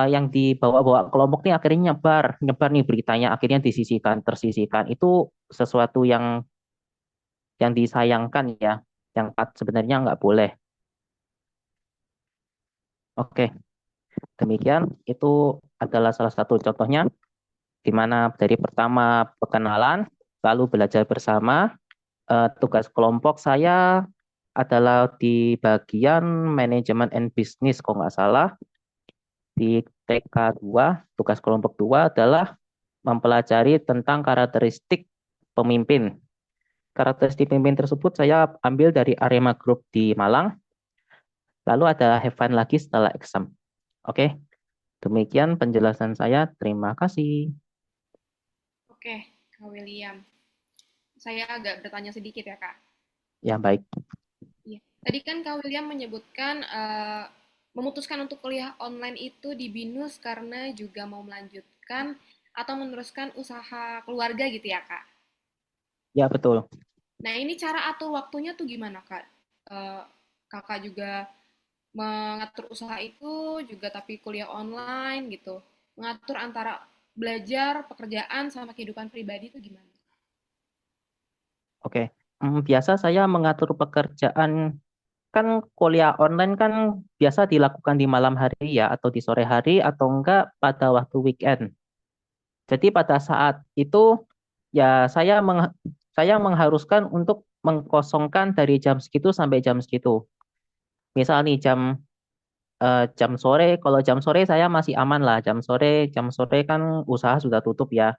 yang dibawa-bawa kelompok nih akhirnya nyebar, nyebar nih beritanya, akhirnya disisihkan, tersisihkan. Itu sesuatu yang disayangkan ya, yang sebenarnya nggak boleh. Oke, demikian itu adalah salah satu contohnya, di mana dari pertama perkenalan, lalu belajar bersama. Tugas kelompok saya adalah di bagian manajemen and business, kalau nggak salah. Di TK2, tugas kelompok 2 adalah mempelajari tentang karakteristik pemimpin. Karakteristik pemimpin tersebut saya ambil dari Arema Group di Malang, lalu ada have fun lagi setelah exam. Oke, demikian penjelasan saya. Terima kasih. Oke, Kak William. Saya agak bertanya sedikit ya, Kak. Ya, baik. Iya. Tadi kan Kak William menyebutkan memutuskan untuk kuliah online itu di BINUS karena juga mau melanjutkan atau meneruskan usaha keluarga gitu ya, Kak. Ya, betul. Nah, ini cara atur waktunya tuh gimana, Kak? Eh, Kakak juga mengatur usaha itu juga tapi kuliah online gitu. Mengatur antara belajar, pekerjaan sama kehidupan pribadi itu gimana? Oke. Biasa saya mengatur pekerjaan, kan kuliah online kan biasa dilakukan di malam hari ya, atau di sore hari, atau enggak pada waktu weekend. Jadi pada saat itu ya saya mengharuskan untuk mengkosongkan dari jam segitu sampai jam segitu. Misal nih jam sore, kalau jam sore saya masih aman lah. Jam sore kan usaha sudah tutup ya.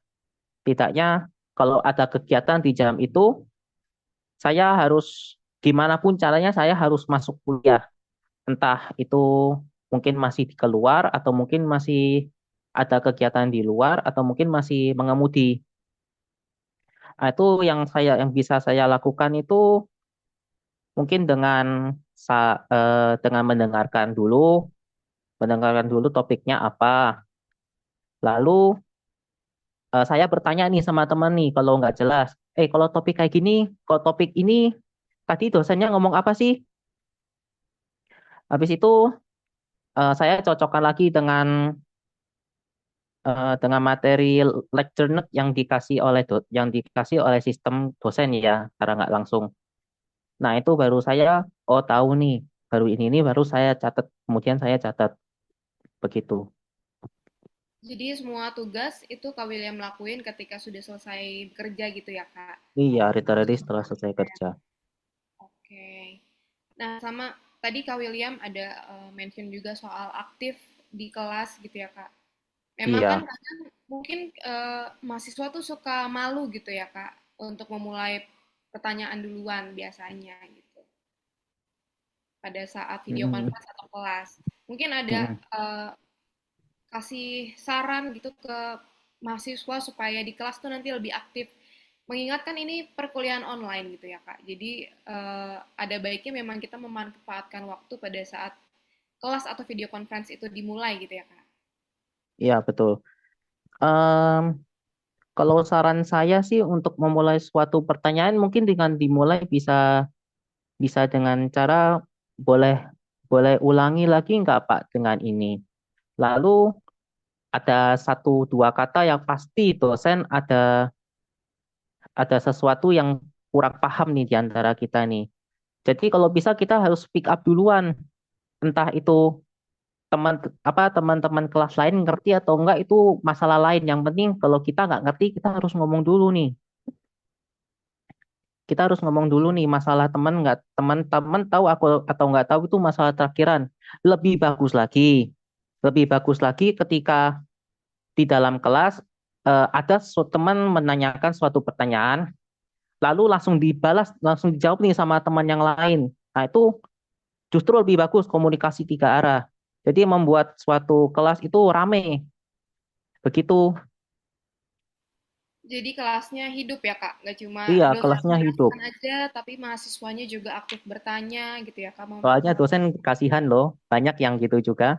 Tidaknya kalau ada kegiatan di jam itu, saya harus gimana pun caranya saya harus masuk kuliah. Entah itu mungkin masih keluar atau mungkin masih ada kegiatan di luar atau mungkin masih mengemudi. Nah, itu yang bisa saya lakukan itu mungkin dengan mendengarkan dulu topiknya apa. Lalu saya bertanya nih sama teman nih kalau nggak jelas. Kalau topik kayak gini, kalau topik ini tadi dosennya ngomong apa sih? Habis itu saya cocokkan lagi dengan materi lecture note yang dikasih oleh sistem dosen ya, karena nggak langsung. Nah, itu baru saya tahu nih, baru ini nih baru saya catat, kemudian saya catat begitu. Jadi semua tugas itu Kak William lakuin ketika sudah selesai bekerja gitu ya, Kak? Iya, literally setelah selesai kerja. Oke. Nah, sama tadi Kak William ada mention juga soal aktif di kelas gitu ya, Kak. Memang kan Iya. kadang mungkin mahasiswa tuh suka malu gitu ya, Kak, untuk memulai pertanyaan duluan biasanya gitu pada saat video Mm-mm. conference atau kelas. Mungkin ada Mm-mm. kasih saran gitu ke mahasiswa supaya di kelas tuh nanti lebih aktif. Mengingatkan ini perkuliahan online gitu ya, Kak. Jadi ada baiknya memang kita memanfaatkan waktu pada saat kelas atau video conference itu dimulai gitu ya, Kak. Iya, betul. Em, Kalau saran saya sih untuk memulai suatu pertanyaan mungkin dengan dimulai bisa bisa dengan cara boleh boleh ulangi lagi nggak Pak dengan ini. Lalu ada satu dua kata yang pasti dosen ada sesuatu yang kurang paham nih di antara kita nih. Jadi kalau bisa kita harus speak up duluan. Entah itu teman-teman kelas lain ngerti atau enggak itu masalah lain. Yang penting kalau kita nggak ngerti kita harus ngomong dulu nih. Kita harus ngomong dulu nih masalah teman nggak teman-teman tahu aku atau nggak tahu itu masalah terakhiran. Lebih bagus lagi. Lebih bagus lagi ketika di dalam kelas ada teman menanyakan suatu pertanyaan lalu langsung dibalas, langsung dijawab nih sama teman yang lain. Nah, itu justru lebih bagus komunikasi tiga arah. Jadi membuat suatu kelas itu rame. Begitu. Jadi kelasnya hidup ya Kak, nggak cuma Iya, dosen kelasnya hidup. menjelaskan aja, tapi mahasiswanya juga aktif bertanya gitu ya Kak. Soalnya dosen kasihan loh, banyak yang gitu juga.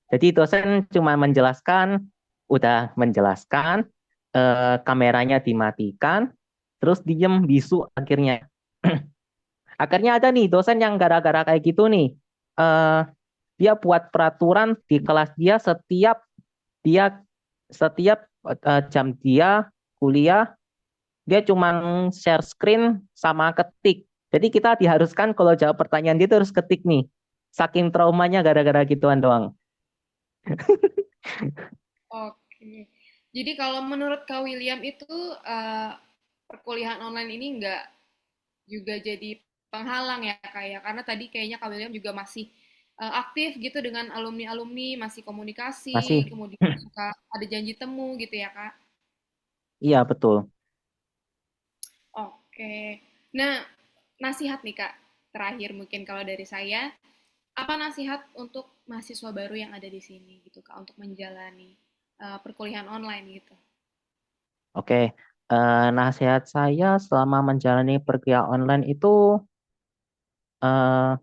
Jadi dosen cuma menjelaskan, udah menjelaskan, kameranya dimatikan, terus diem bisu akhirnya. Akhirnya ada nih dosen yang gara-gara kayak gitu nih, eh, dia buat peraturan di kelas dia setiap jam dia kuliah dia cuma share screen sama ketik. Jadi kita diharuskan kalau jawab pertanyaan dia itu harus ketik nih. Saking traumanya gara-gara gituan doang. Oke. Jadi kalau menurut Kak William itu eh, perkuliahan online ini nggak juga jadi penghalang ya Kak ya? Karena tadi kayaknya Kak William juga masih aktif gitu dengan alumni-alumni, masih komunikasi, Masih. kemudian suka ada janji temu gitu ya Kak? Iya, betul. Oke. Nah, nasihat nih Kak, terakhir mungkin kalau dari saya, apa nasihat untuk mahasiswa baru yang ada di sini gitu Kak, untuk menjalani perkuliahan online gitu? Oke. Nasihat saya selama menjalani perkuliahan online itu eh,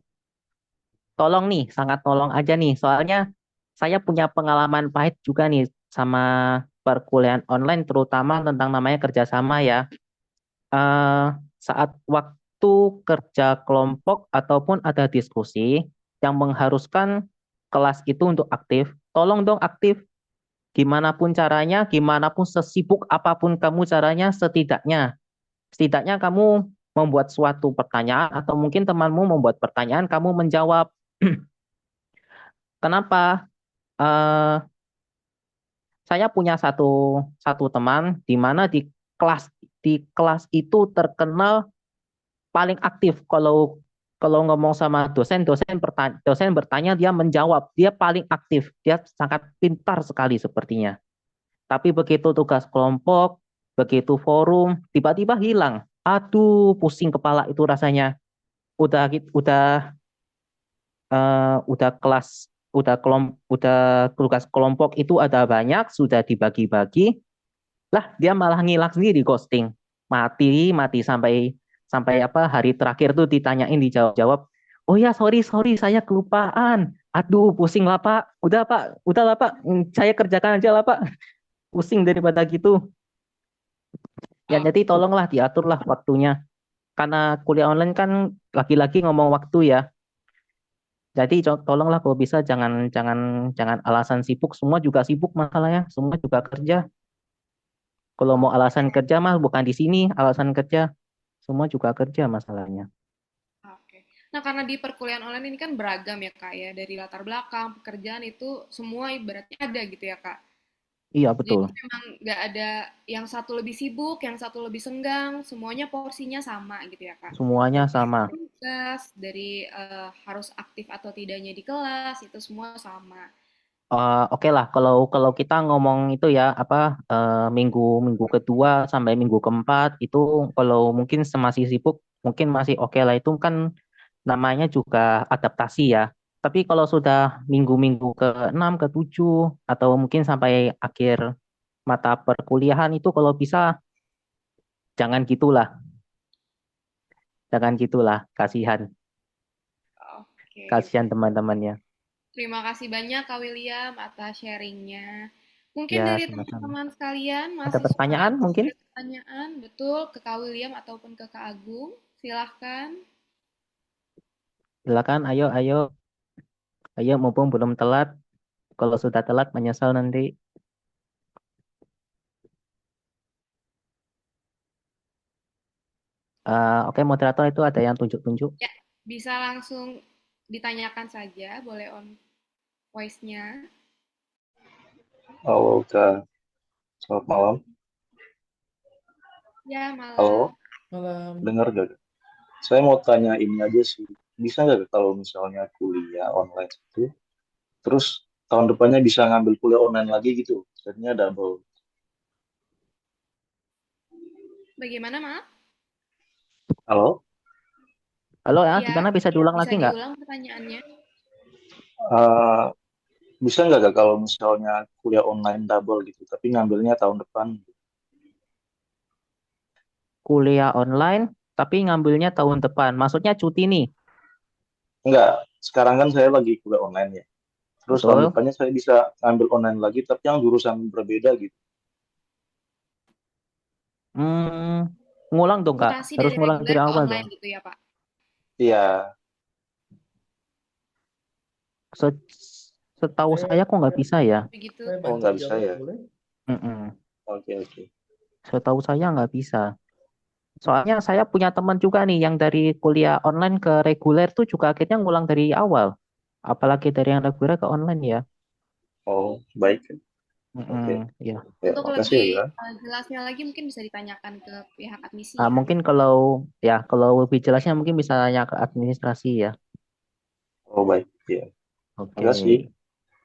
tolong nih, sangat tolong aja nih. Soalnya saya punya pengalaman pahit juga nih sama perkuliahan online, terutama tentang namanya kerjasama ya. eh, Saat waktu kerja kelompok ataupun ada diskusi yang mengharuskan kelas itu untuk aktif, tolong dong aktif. Gimana pun caranya, gimana pun sesibuk apapun kamu caranya, setidaknya kamu membuat suatu pertanyaan atau mungkin temanmu membuat pertanyaan, kamu menjawab. Kenapa? Eh, saya punya satu satu teman di mana kelas di kelas itu terkenal paling aktif kalau kalau ngomong sama dosen bertanya dia menjawab, dia paling aktif, dia sangat pintar sekali sepertinya. Tapi begitu tugas kelompok, begitu forum, tiba-tiba hilang. Aduh, pusing kepala itu rasanya. Udah udah udah tugas kelompok itu ada banyak, sudah dibagi-bagi, lah dia malah ngilang sendiri ghosting. Mati, mati sampai sampai apa hari terakhir tuh ditanyain dijawab-jawab. Oh ya sorry sorry saya kelupaan. Aduh pusing lah Pak. Udah lah Pak. Saya kerjakan aja lah Pak. Pusing daripada gitu. Ya Oh, jadi tolonglah diaturlah waktunya. Karena kuliah online kan lagi-lagi ngomong waktu ya. Jadi tolonglah kalau bisa jangan jangan jangan alasan sibuk. Semua juga sibuk masalahnya. Semua juga kerja. Kalau mau alasan kerja mah bukan di sini alasan kerja. Semua juga kerja masalahnya. oke. Nah, karena di perkuliahan online ini kan beragam ya Kak ya, dari latar belakang, pekerjaan itu semua ibaratnya ada gitu ya Kak. Iya Jadi betul. memang nggak ada yang satu lebih sibuk, yang satu lebih senggang, semuanya porsinya sama gitu ya Kak. Semuanya Dari sama. tugas, dari harus aktif atau tidaknya di kelas, itu semua sama. Oke lah kalau kalau kita ngomong itu ya apa minggu minggu kedua sampai minggu keempat itu kalau mungkin masih sibuk mungkin masih oke lah itu kan namanya juga adaptasi ya. Tapi kalau sudah minggu-minggu ke-6, ke-7 atau mungkin sampai akhir mata perkuliahan itu kalau bisa jangan gitulah, jangan gitulah, kasihan, Oke, kasihan teman-temannya. terima kasih banyak Kak William atas sharingnya. Mungkin Ya dari sama-sama. teman-teman sekalian, Ada mahasiswa pertanyaan mungkin? ada pertanyaan, betul, ke Kak William ataupun ke Kak Agung, silahkan. Silakan, ayo, ayo, ayo, mumpung belum telat. Kalau sudah telat menyesal nanti. Oke, moderator itu ada yang tunjuk-tunjuk. Ya, Bisa langsung ditanyakan saja, boleh on voice-nya. Oh, oke. Selamat malam. Ya, Halo, malam. Malam. dengar gak? Saya mau tanya ini aja sih. Bisa nggak kalau misalnya kuliah online itu, terus tahun depannya bisa ngambil kuliah online lagi gitu? Jadinya double. Bagaimana, maaf? Halo, Halo ya, Ya, gimana bisa diulang bisa lagi nggak? diulang pertanyaannya. eh, bisa nggak Kak, kalau misalnya kuliah online double gitu, tapi ngambilnya tahun depan? Kuliah online, tapi ngambilnya tahun depan. Maksudnya cuti nih, Enggak, sekarang kan saya lagi kuliah online ya. Terus tahun betul? depannya saya bisa ngambil online lagi, tapi yang jurusan berbeda gitu. Hmm, ngulang dong Kak, Mutasi harus dari ngulang reguler dari ke awal dong. online gitu ya, Pak? Iya, Setahu Saya, saya kok nggak bisa ya. Begitu. saya oh bantu nggak bisa jawab, ya. boleh? Mm-mm. Oke, oke. Setahu saya nggak bisa. Soalnya saya punya teman juga nih yang dari kuliah online ke reguler tuh juga akhirnya ngulang dari awal. Apalagi dari yang reguler ke online ya. Oh, baik. Oke. Mm-mm, ya. Ya, Untuk makasih lebih ya. jelasnya lagi mungkin bisa ditanyakan ke pihak admisi Ah, ya. mungkin kalau lebih jelasnya mungkin bisa tanya ke administrasi ya. Oh, baik. Ya, Oke. makasih.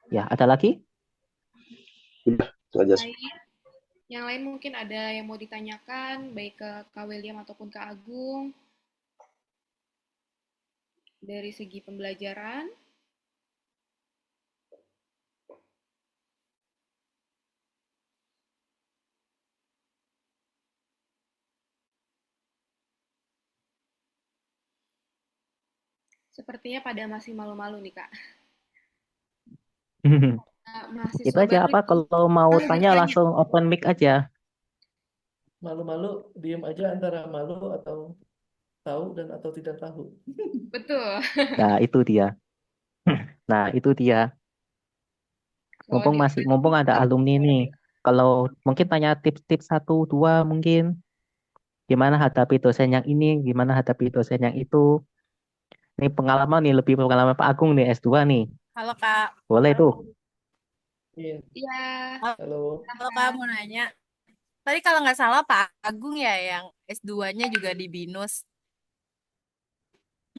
Ya, ada lagi? Udah, itu aja sih. Baik. Yang lain mungkin ada yang mau ditanyakan, baik ke Kak William ataupun Kak Agung, dari segi pembelajaran. Sepertinya pada masih malu-malu nih, Kak. Itu Mahasiswa aja baru apa nih, kalau mau malu tanya bertanya. langsung open mic aja. Malu-malu, diem aja antara malu atau tahu dan atau tidak tahu. Betul. Nah, itu dia. Nah, itu dia. Kalau di Mumpung ada open alumni nih. Kalau mungkin tanya tips-tips satu dua mungkin gimana hadapi dosen yang ini, gimana hadapi dosen yang itu. Ini pengalaman nih lebih pengalaman Pak Agung nih S2 nih. Halo Kak, Boleh tuh. Iya, Iya, halo. halo Kak mau nanya. Tadi kalau nggak salah Pak Agung ya yang S2-nya juga di BINUS.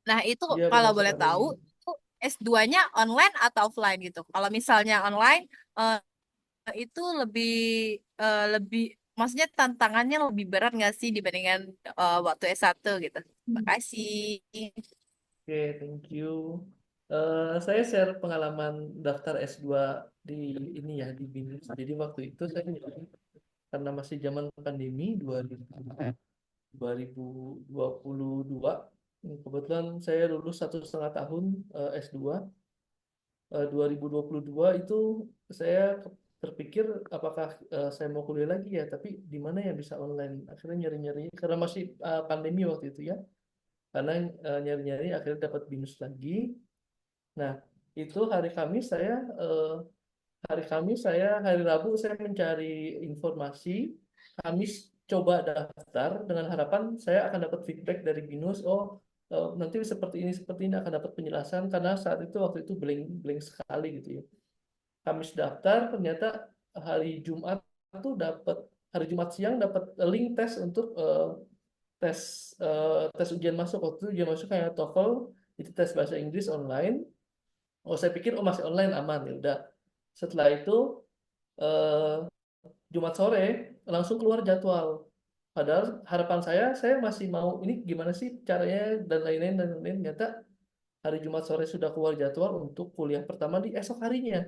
Nah itu Iya, kalau benar boleh sekali. tahu, itu S2-nya online atau offline gitu? Kalau misalnya online, eh, itu lebih, maksudnya tantangannya lebih berat nggak sih dibandingkan waktu S1 gitu? Makasih. Oke, thank you. Saya share pengalaman daftar S2 di ini ya, di BINUS. Jadi waktu itu saya karena masih zaman pandemi 2022, kebetulan saya lulus 1,5 tahun S2. 2022 itu saya terpikir apakah saya mau kuliah lagi ya, tapi di mana ya bisa online. Akhirnya nyari-nyari karena masih pandemi waktu itu ya. Karena nyari-nyari akhirnya dapat BINUS lagi. Nah, itu hari Rabu saya mencari informasi. Kamis coba daftar dengan harapan saya akan dapat feedback dari BINUS. Oh, nanti seperti ini akan dapat penjelasan karena saat itu waktu itu blank blank sekali gitu ya. Kamis daftar, ternyata hari Jumat tuh hari Jumat siang dapat link tes untuk tes tes ujian masuk. Waktu itu ujian masuk kayak TOEFL, itu tes bahasa Inggris online. Oh, saya pikir oh masih online aman ya udah. Setelah itu eh, Jumat sore langsung keluar jadwal. Padahal harapan saya masih mau ini gimana sih caranya dan lain-lain dan lain-lain. Ternyata hari Jumat sore sudah keluar jadwal untuk kuliah pertama di esok harinya.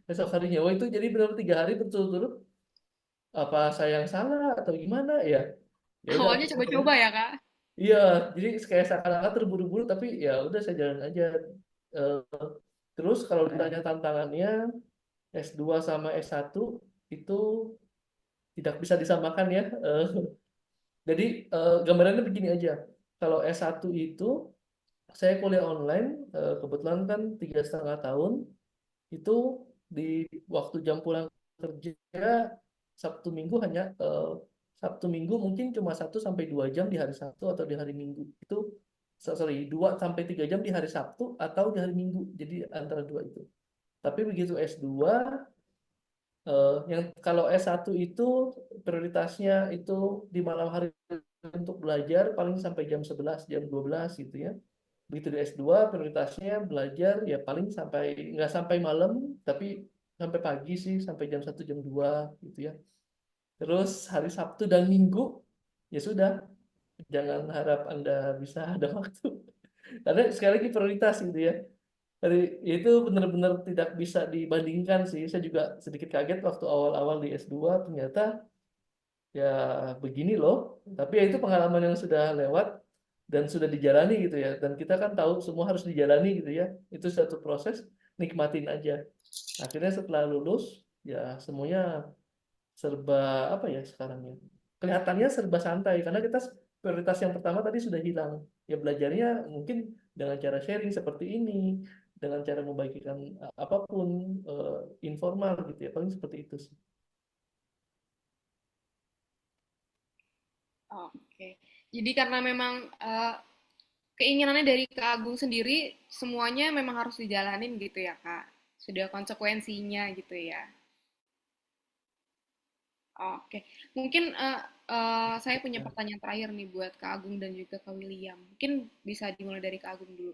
Esok harinya. Wah itu jadi benar 3 hari berturut-turut. Apa saya yang salah atau gimana ya? Ya udah awalnya oke. coba-coba ya, Kak. Iya, jadi kayak seakan-akan terburu-buru tapi ya udah saya jalan aja. Eh, Terus kalau ditanya tantangannya S2 sama S1 itu tidak bisa disamakan ya. Jadi gambarannya begini aja. Kalau S1 itu saya kuliah online, kebetulan kan 3,5 tahun, itu di waktu jam pulang kerja Sabtu Minggu Sabtu Minggu mungkin cuma 1 sampai 2 jam di hari Sabtu atau di hari Minggu itu sorry, 2 sampai 3 jam di hari Sabtu atau di hari Minggu. Jadi antara dua itu. Tapi begitu S2, yang kalau S1 itu prioritasnya itu di malam hari untuk belajar paling sampai jam 11, jam 12 gitu ya. Begitu di S2 prioritasnya belajar ya paling sampai nggak sampai malam, tapi sampai pagi sih, sampai jam 1 jam 2 gitu ya. Terus hari Sabtu dan Minggu ya sudah, jangan harap Anda bisa ada waktu. Karena sekali lagi prioritas gitu ya. Dari itu benar-benar tidak bisa dibandingkan sih. Saya juga sedikit kaget waktu awal-awal di S2 ternyata ya begini loh. Tapi ya itu pengalaman yang sudah lewat dan sudah dijalani gitu ya. Dan kita kan tahu semua harus dijalani gitu ya. Itu satu proses, nikmatin aja. Akhirnya setelah lulus ya semuanya serba apa ya sekarang ya. Kelihatannya serba santai karena kita prioritas yang pertama tadi sudah hilang. Ya belajarnya mungkin dengan cara sharing seperti ini, dengan cara membagikan apapun informal gitu ya. Paling seperti itu sih. Oke. Jadi karena memang keinginannya dari Kak Agung sendiri semuanya memang harus dijalanin gitu ya Kak. Sudah konsekuensinya gitu ya. Oke. Mungkin saya punya Ya. pertanyaan terakhir nih buat Kak Agung dan juga Kak William. Mungkin bisa dimulai dari Kak Agung dulu.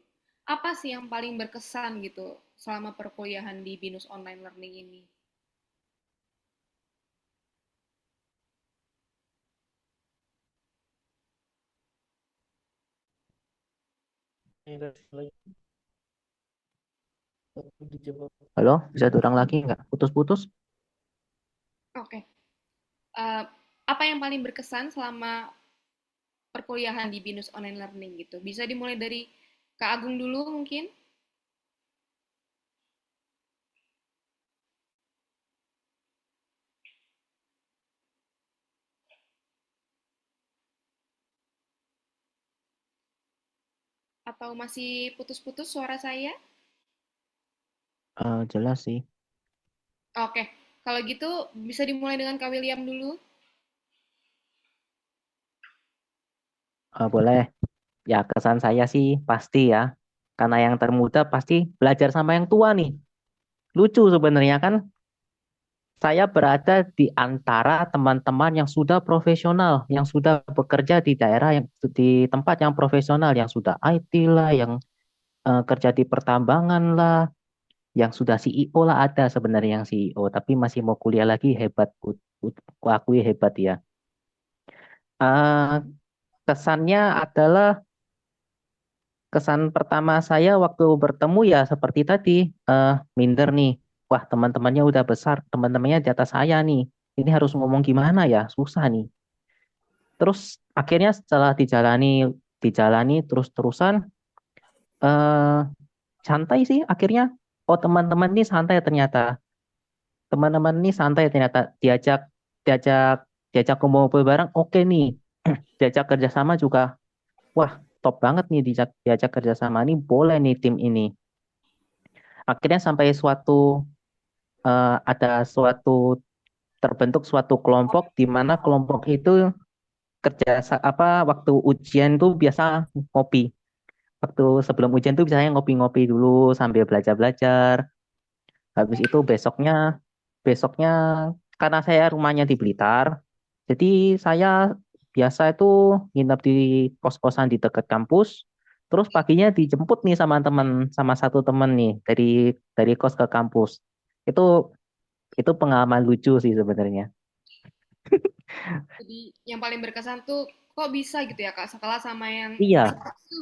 Apa sih yang paling berkesan gitu selama perkuliahan di BINUS Online Learning ini? Ini lagi dijawab. Halo, bisa diulang lagi nggak? Putus-putus? Oke. Eh, apa yang paling berkesan selama perkuliahan di BINUS Online Learning gitu? Bisa dimulai dari Kak Agung dulu mungkin? Atau masih putus-putus suara saya? Jelas sih. Oke, kalau gitu bisa dimulai dengan Kak William dulu. Boleh. Ya, kesan saya sih pasti ya. Karena yang termuda pasti belajar sama yang tua nih. Lucu sebenarnya kan, saya berada di antara teman-teman yang sudah profesional, yang sudah bekerja di daerah yang di tempat yang profesional, yang sudah IT lah, yang kerja di pertambangan lah, yang sudah CEO lah ada sebenarnya yang CEO, tapi masih mau kuliah lagi hebat, ku akui hebat ya. Eh, Kesannya adalah kesan pertama saya waktu bertemu ya seperti tadi, minder nih. Wah, teman-temannya udah besar, teman-temannya di atas saya nih. Ini harus ngomong gimana ya? Susah nih. Terus akhirnya setelah dijalani terus-terusan, eh santai sih akhirnya. Oh, teman-teman ini santai ternyata. Teman-teman ini santai ternyata, diajak diajak diajak kumpul bareng, oke nih. Diajak kerjasama juga, wah, top banget nih, diajak kerjasama ini, boleh nih tim ini. Akhirnya sampai ada suatu terbentuk suatu kelompok di mana kelompok itu waktu ujian tuh biasa ngopi. Waktu sebelum ujian tuh biasanya ngopi-ngopi dulu sambil belajar-belajar. Habis itu besoknya besoknya karena saya rumahnya di Blitar, jadi saya biasa itu nginep di kos-kosan di dekat kampus. Terus paginya dijemput nih sama satu teman nih dari kos ke kampus. Itu itu pengalaman lucu sih sebenarnya. Jadi yang paling berkesan tuh kok bisa gitu ya Kak, sekelas sama yang Iya,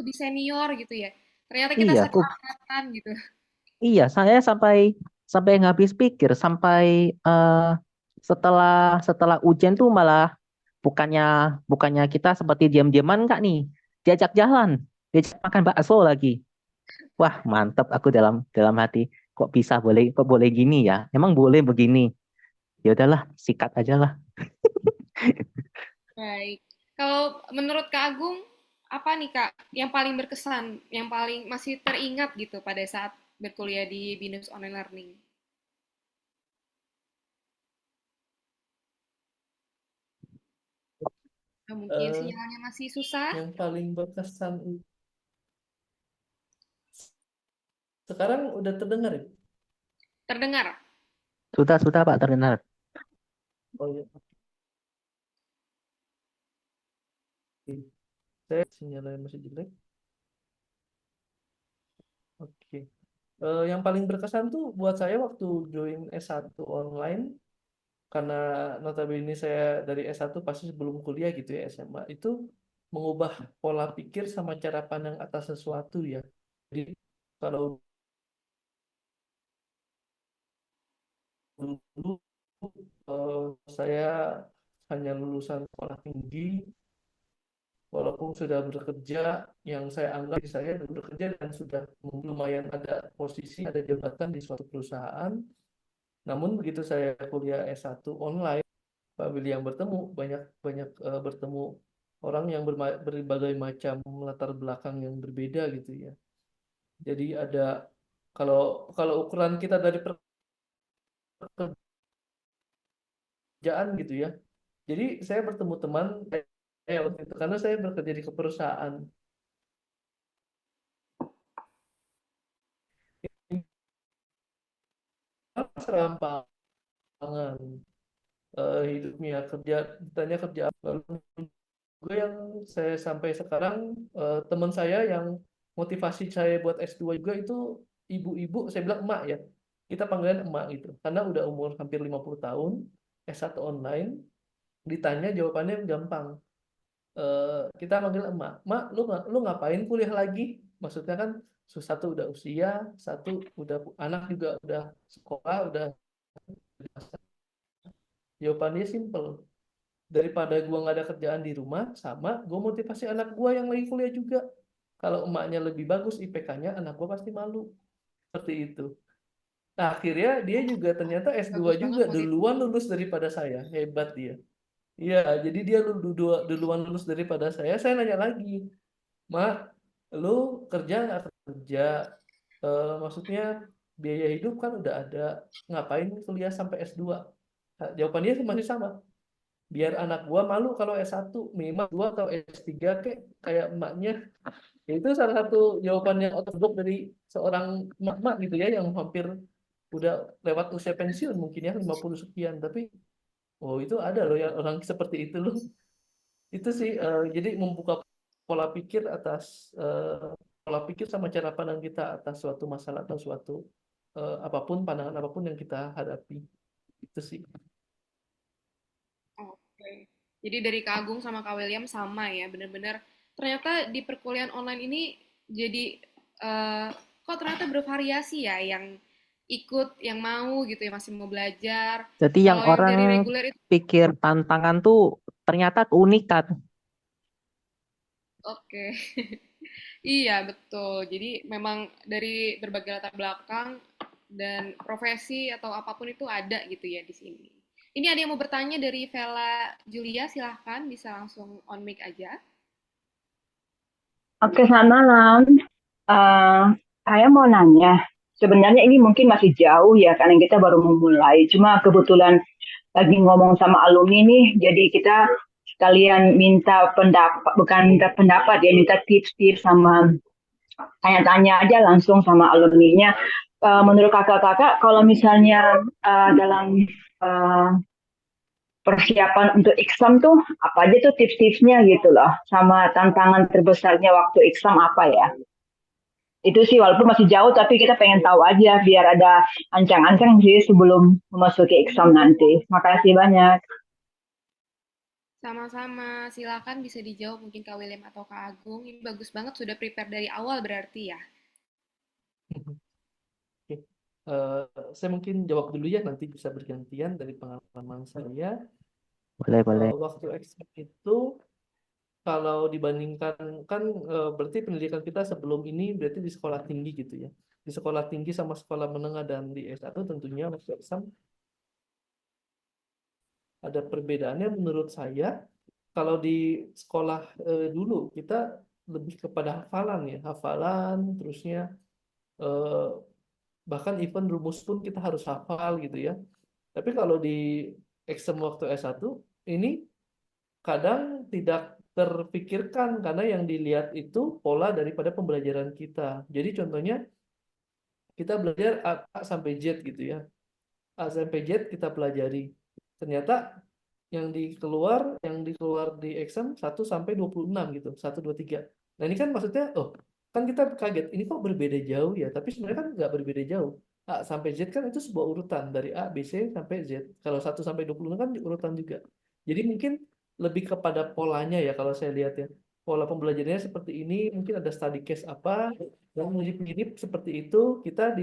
lebih senior gitu ya. Ternyata kita iya, satu angkatan gitu. iya, saya sampai sampai nggak habis pikir, sampai setelah setelah ujian tuh malah bukannya bukannya kita seperti diam-diaman nggak nih, diajak jalan, diajak makan bakso lagi. Wah, mantep aku dalam dalam hati. Kok boleh gini ya? Emang boleh begini? Ya udahlah, sikat aja lah. Baik. Kalau menurut Kak Agung, apa nih Kak yang paling berkesan, yang paling masih teringat gitu pada saat berkuliah di BINUS Online Learning? Mungkin Eh, sinyalnya masih susah. yang paling berkesan Sekarang udah terdengar ya? Terdengar? Sudah Pak, terdengar. Oh iya, oke. Saya sinyalnya masih jelek. Oke. Yang paling berkesan tuh buat saya waktu join S1 online, karena notabene saya dari S1 pasti sebelum kuliah gitu ya, SMA, itu mengubah pola pikir sama cara pandang atas sesuatu ya. Jadi kalau dulu eh, saya hanya lulusan sekolah tinggi, walaupun sudah bekerja, yang saya anggap saya sudah bekerja dan sudah lumayan ada posisi, ada jabatan di suatu perusahaan. Namun begitu saya kuliah S1 online, Pak William bertemu banyak banyak bertemu orang yang berbagai macam latar belakang yang berbeda gitu ya. Jadi ada, kalau kalau ukuran kita dari pekerjaan gitu ya. Jadi saya bertemu teman waktu itu karena saya bekerja di perusahaan. Serampangan hidupnya, kerja, ditanya kerja apa. Lalu juga yang saya sampai sekarang, teman saya yang motivasi saya buat S2 juga itu ibu-ibu, saya bilang emak ya, kita panggilan emak gitu karena udah umur hampir 50 tahun, S1 online, ditanya jawabannya gampang. Kita manggil emak, mak, lu ngapain kuliah lagi, maksudnya kan satu udah usia, satu udah anak juga udah sekolah, udah dewasa. Jawabannya simple, daripada gua nggak ada kerjaan di rumah, sama gua motivasi anak gua yang lagi kuliah juga. Kalau emaknya lebih bagus IPK-nya, anak gua pasti malu. Seperti itu. Nah, akhirnya dia juga ternyata S2 Bagus banget juga motif. duluan lulus daripada saya. Hebat dia. Iya, jadi dia duluan lulus daripada saya. Saya nanya lagi, Mak, lu kerja nggak kerja? Maksudnya biaya hidup kan udah ada. Ngapain kuliah sampai S2? Nah, jawaban dia masih sama. Biar anak gua malu kalau S1, minimal 2 atau S3 kayak emaknya. Itu salah satu jawaban yang ortodok dari seorang emak-emak gitu ya, yang hampir udah lewat usia pensiun mungkin ya, 50 sekian. Tapi oh, itu ada loh yang orang seperti itu loh. Itu sih, jadi membuka pola pikir atas pola pikir sama cara pandang kita atas suatu masalah atau suatu apapun, pandangan apapun yang kita hadapi. Itu sih. Oke. Jadi dari Kak Agung sama Kak William sama ya, bener-bener ternyata di perkuliahan online ini jadi eh, kok ternyata bervariasi ya yang ikut, yang mau gitu ya, masih mau belajar. Jadi yang Kalau yang orang dari reguler itu, pikir tantangan tuh ternyata keunikan. oke. Iya, betul. Jadi memang dari berbagai latar belakang dan profesi atau apapun itu ada gitu ya di sini. Ini ada yang mau bertanya dari Vela Julia, silahkan bisa langsung on mic aja. Oke, selamat malam. Eh, saya mau nanya, sebenarnya ini mungkin masih jauh ya, karena kita baru memulai. Cuma kebetulan lagi ngomong sama alumni nih, jadi kita sekalian minta pendapat, bukan minta pendapat ya, minta tips-tips sama tanya-tanya aja langsung sama alumninya. Menurut kakak-kakak, kalau misalnya dalam eh, persiapan untuk exam tuh apa aja tuh tips-tipsnya gitu loh, sama tantangan terbesarnya waktu exam apa ya? Itu sih walaupun masih jauh tapi kita pengen tahu aja biar ada ancang-ancang sih sebelum memasuki exam nanti. Makasih banyak. Sama-sama, silakan bisa dijawab mungkin Kak William atau Kak Agung. Ini bagus banget sudah prepare dari awal berarti ya. Oke. Eh, saya mungkin jawab dulu ya, nanti bisa bergantian dari pengalaman saya. Boleh. Waktu ekspor itu, kalau dibandingkan kan, berarti pendidikan kita sebelum ini berarti di sekolah tinggi gitu ya. Di sekolah tinggi sama sekolah menengah dan di S1 tentunya waktu exam ada perbedaannya menurut saya. Kalau di sekolah dulu kita lebih kepada hafalan ya, hafalan terusnya, eh, bahkan even rumus pun kita harus hafal gitu ya. Tapi kalau di exam waktu S1 ini kadang tidak terpikirkan karena yang dilihat itu pola daripada pembelajaran kita. Jadi contohnya kita belajar A sampai Z gitu ya. A sampai Z kita pelajari. Ternyata yang dikeluar di exam 1 sampai 26 gitu, 1, 2, 3. Nah ini kan maksudnya, oh kan kita kaget, ini kok berbeda jauh ya, tapi sebenarnya kan nggak berbeda jauh. A sampai Z kan itu sebuah urutan, dari A, B, C, sampai Z. Kalau 1 sampai 26 kan urutan juga. Jadi mungkin lebih kepada polanya ya kalau saya lihat ya. Pola pembelajarannya seperti ini, mungkin ada study case apa, yang mirip-mirip seperti itu, kita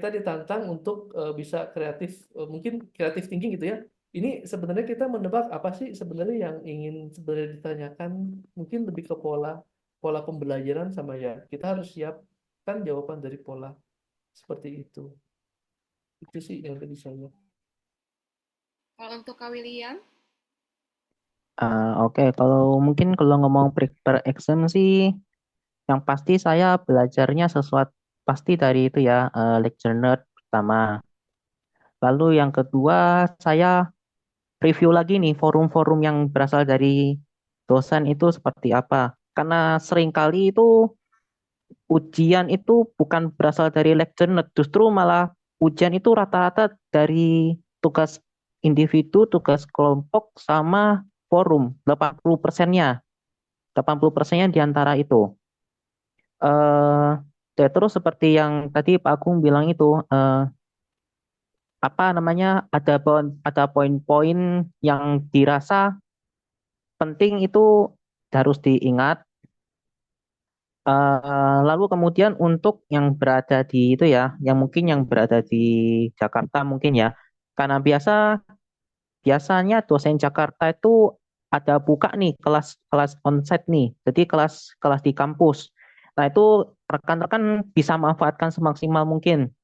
ditantang untuk bisa kreatif, mungkin kreatif thinking gitu ya. Ini sebenarnya kita menebak apa sih sebenarnya yang ingin sebenarnya ditanyakan, mungkin lebih ke pola pola pembelajaran sama ya. Kita harus siapkan jawaban dari pola seperti itu. Itu sih yang tadi saya. Kalau untuk Kak William, Oke, kalau ngomong prepare exam sih, yang pasti saya belajarnya sesuatu pasti dari itu ya, lecture note pertama. Lalu yang kedua, saya review lagi nih forum-forum yang berasal dari dosen itu seperti apa. Karena seringkali itu ujian itu bukan berasal dari lecture note, justru malah ujian itu rata-rata dari tugas individu, tugas kelompok, sama forum. 80%-nya. 80%-nya di antara itu. Eh, ya, terus seperti yang tadi Pak Agung bilang itu, apa namanya, ada poin-poin yang dirasa penting itu harus diingat. Lalu kemudian untuk yang berada di itu ya, yang berada di Jakarta mungkin ya, karena biasanya dosen Jakarta itu ada buka nih kelas onsite nih, jadi kelas kelas di kampus. Nah itu rekan-rekan bisa manfaatkan semaksimal mungkin.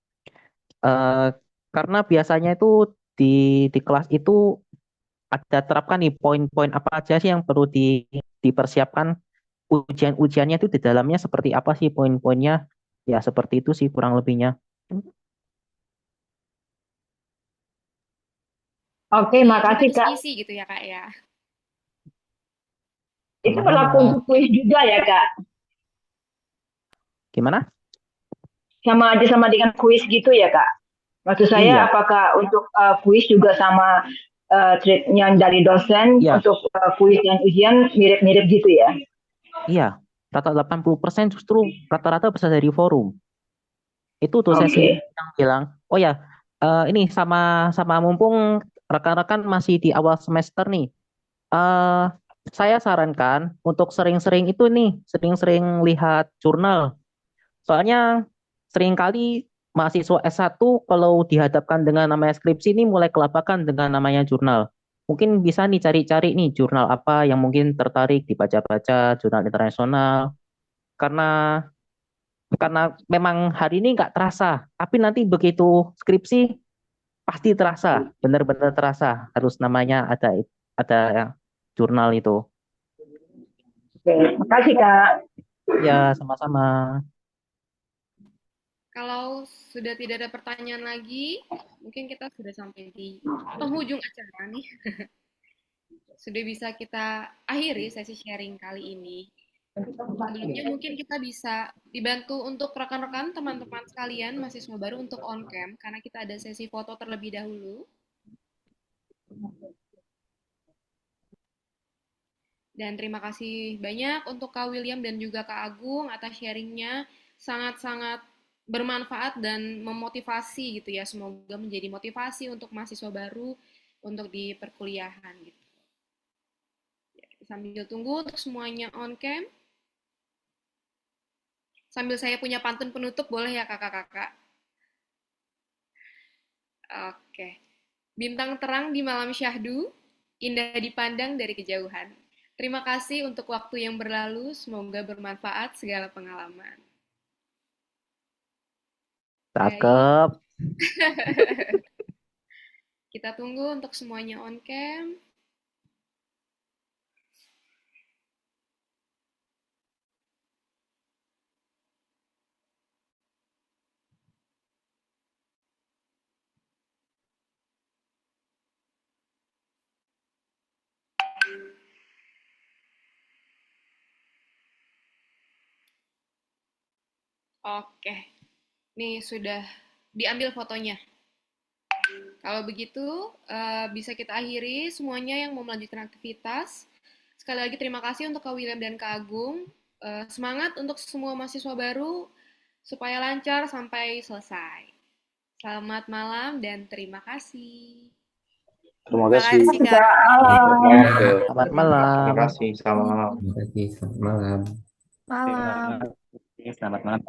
Eh, karena biasanya itu di di kelas itu ada terapkan nih poin-poin apa aja sih yang perlu dipersiapkan, ujian-ujiannya itu di dalamnya seperti apa sih poin-poinnya, ya seperti itu sih kurang lebihnya. Oke, jadi makasih Kak. berdiskusi gitu ya Kak ya. Itu berlaku Sama-sama. untuk kuis juga ya Kak? Gimana? Sama aja sama dengan kuis gitu ya Kak? Maksud saya, Iya, apakah untuk kuis juga sama treatnya dari dosen iya, untuk kuis dan ujian mirip-mirip gitu ya? iya. Rata 80% justru rata-rata berasal dari forum. Itu dosen sendiri Oke. yang bilang, oh ya, ini sama mumpung rekan-rekan masih di awal semester nih, eh saya sarankan untuk sering-sering itu nih, sering-sering lihat jurnal. Soalnya seringkali mahasiswa S1 kalau dihadapkan dengan namanya skripsi ini mulai kelabakan dengan namanya jurnal. Mungkin bisa nih cari-cari nih jurnal apa yang mungkin tertarik dibaca-baca, jurnal internasional. Karena karena memang hari ini nggak terasa, tapi nanti begitu skripsi pasti terasa, benar-benar terasa. Harus namanya ada jurnal itu. Oke, makasih Kak. Ya, sama-sama. Kalau sudah tidak ada pertanyaan lagi, mungkin kita sudah sampai di penghujung acara nih. Sudah bisa kita akhiri sesi sharing kali ini. Sebelumnya mungkin kita bisa dibantu untuk rekan-rekan teman-teman sekalian mahasiswa baru untuk on cam karena kita ada sesi foto terlebih dahulu. Dan terima kasih banyak untuk Kak William dan juga Kak Agung atas sharingnya. Sangat-sangat bermanfaat dan memotivasi gitu ya. Semoga menjadi motivasi untuk mahasiswa baru untuk di perkuliahan gitu. Ya, sambil tunggu untuk semuanya on cam. Sambil saya punya pantun penutup boleh ya kakak-kakak? Oke. Bintang terang di malam syahdu, indah dipandang dari kejauhan. Terima kasih untuk waktu yang berlalu, semoga bermanfaat segala pengalaman. Baik, Cakep. kita tunggu untuk semuanya on cam. Oke, Nih sudah diambil fotonya. Kalau begitu, bisa kita akhiri semuanya yang mau melanjutkan aktivitas. Sekali lagi terima kasih untuk Kak William dan Kak Agung. Semangat untuk semua mahasiswa baru supaya lancar sampai selesai. Selamat malam dan terima kasih. Terima Terima kasih. kasih, Kak. Malam. Selamat Terima malam. kasih. Selamat malam. Terima kasih. Selamat malam. Malam. Selamat malam.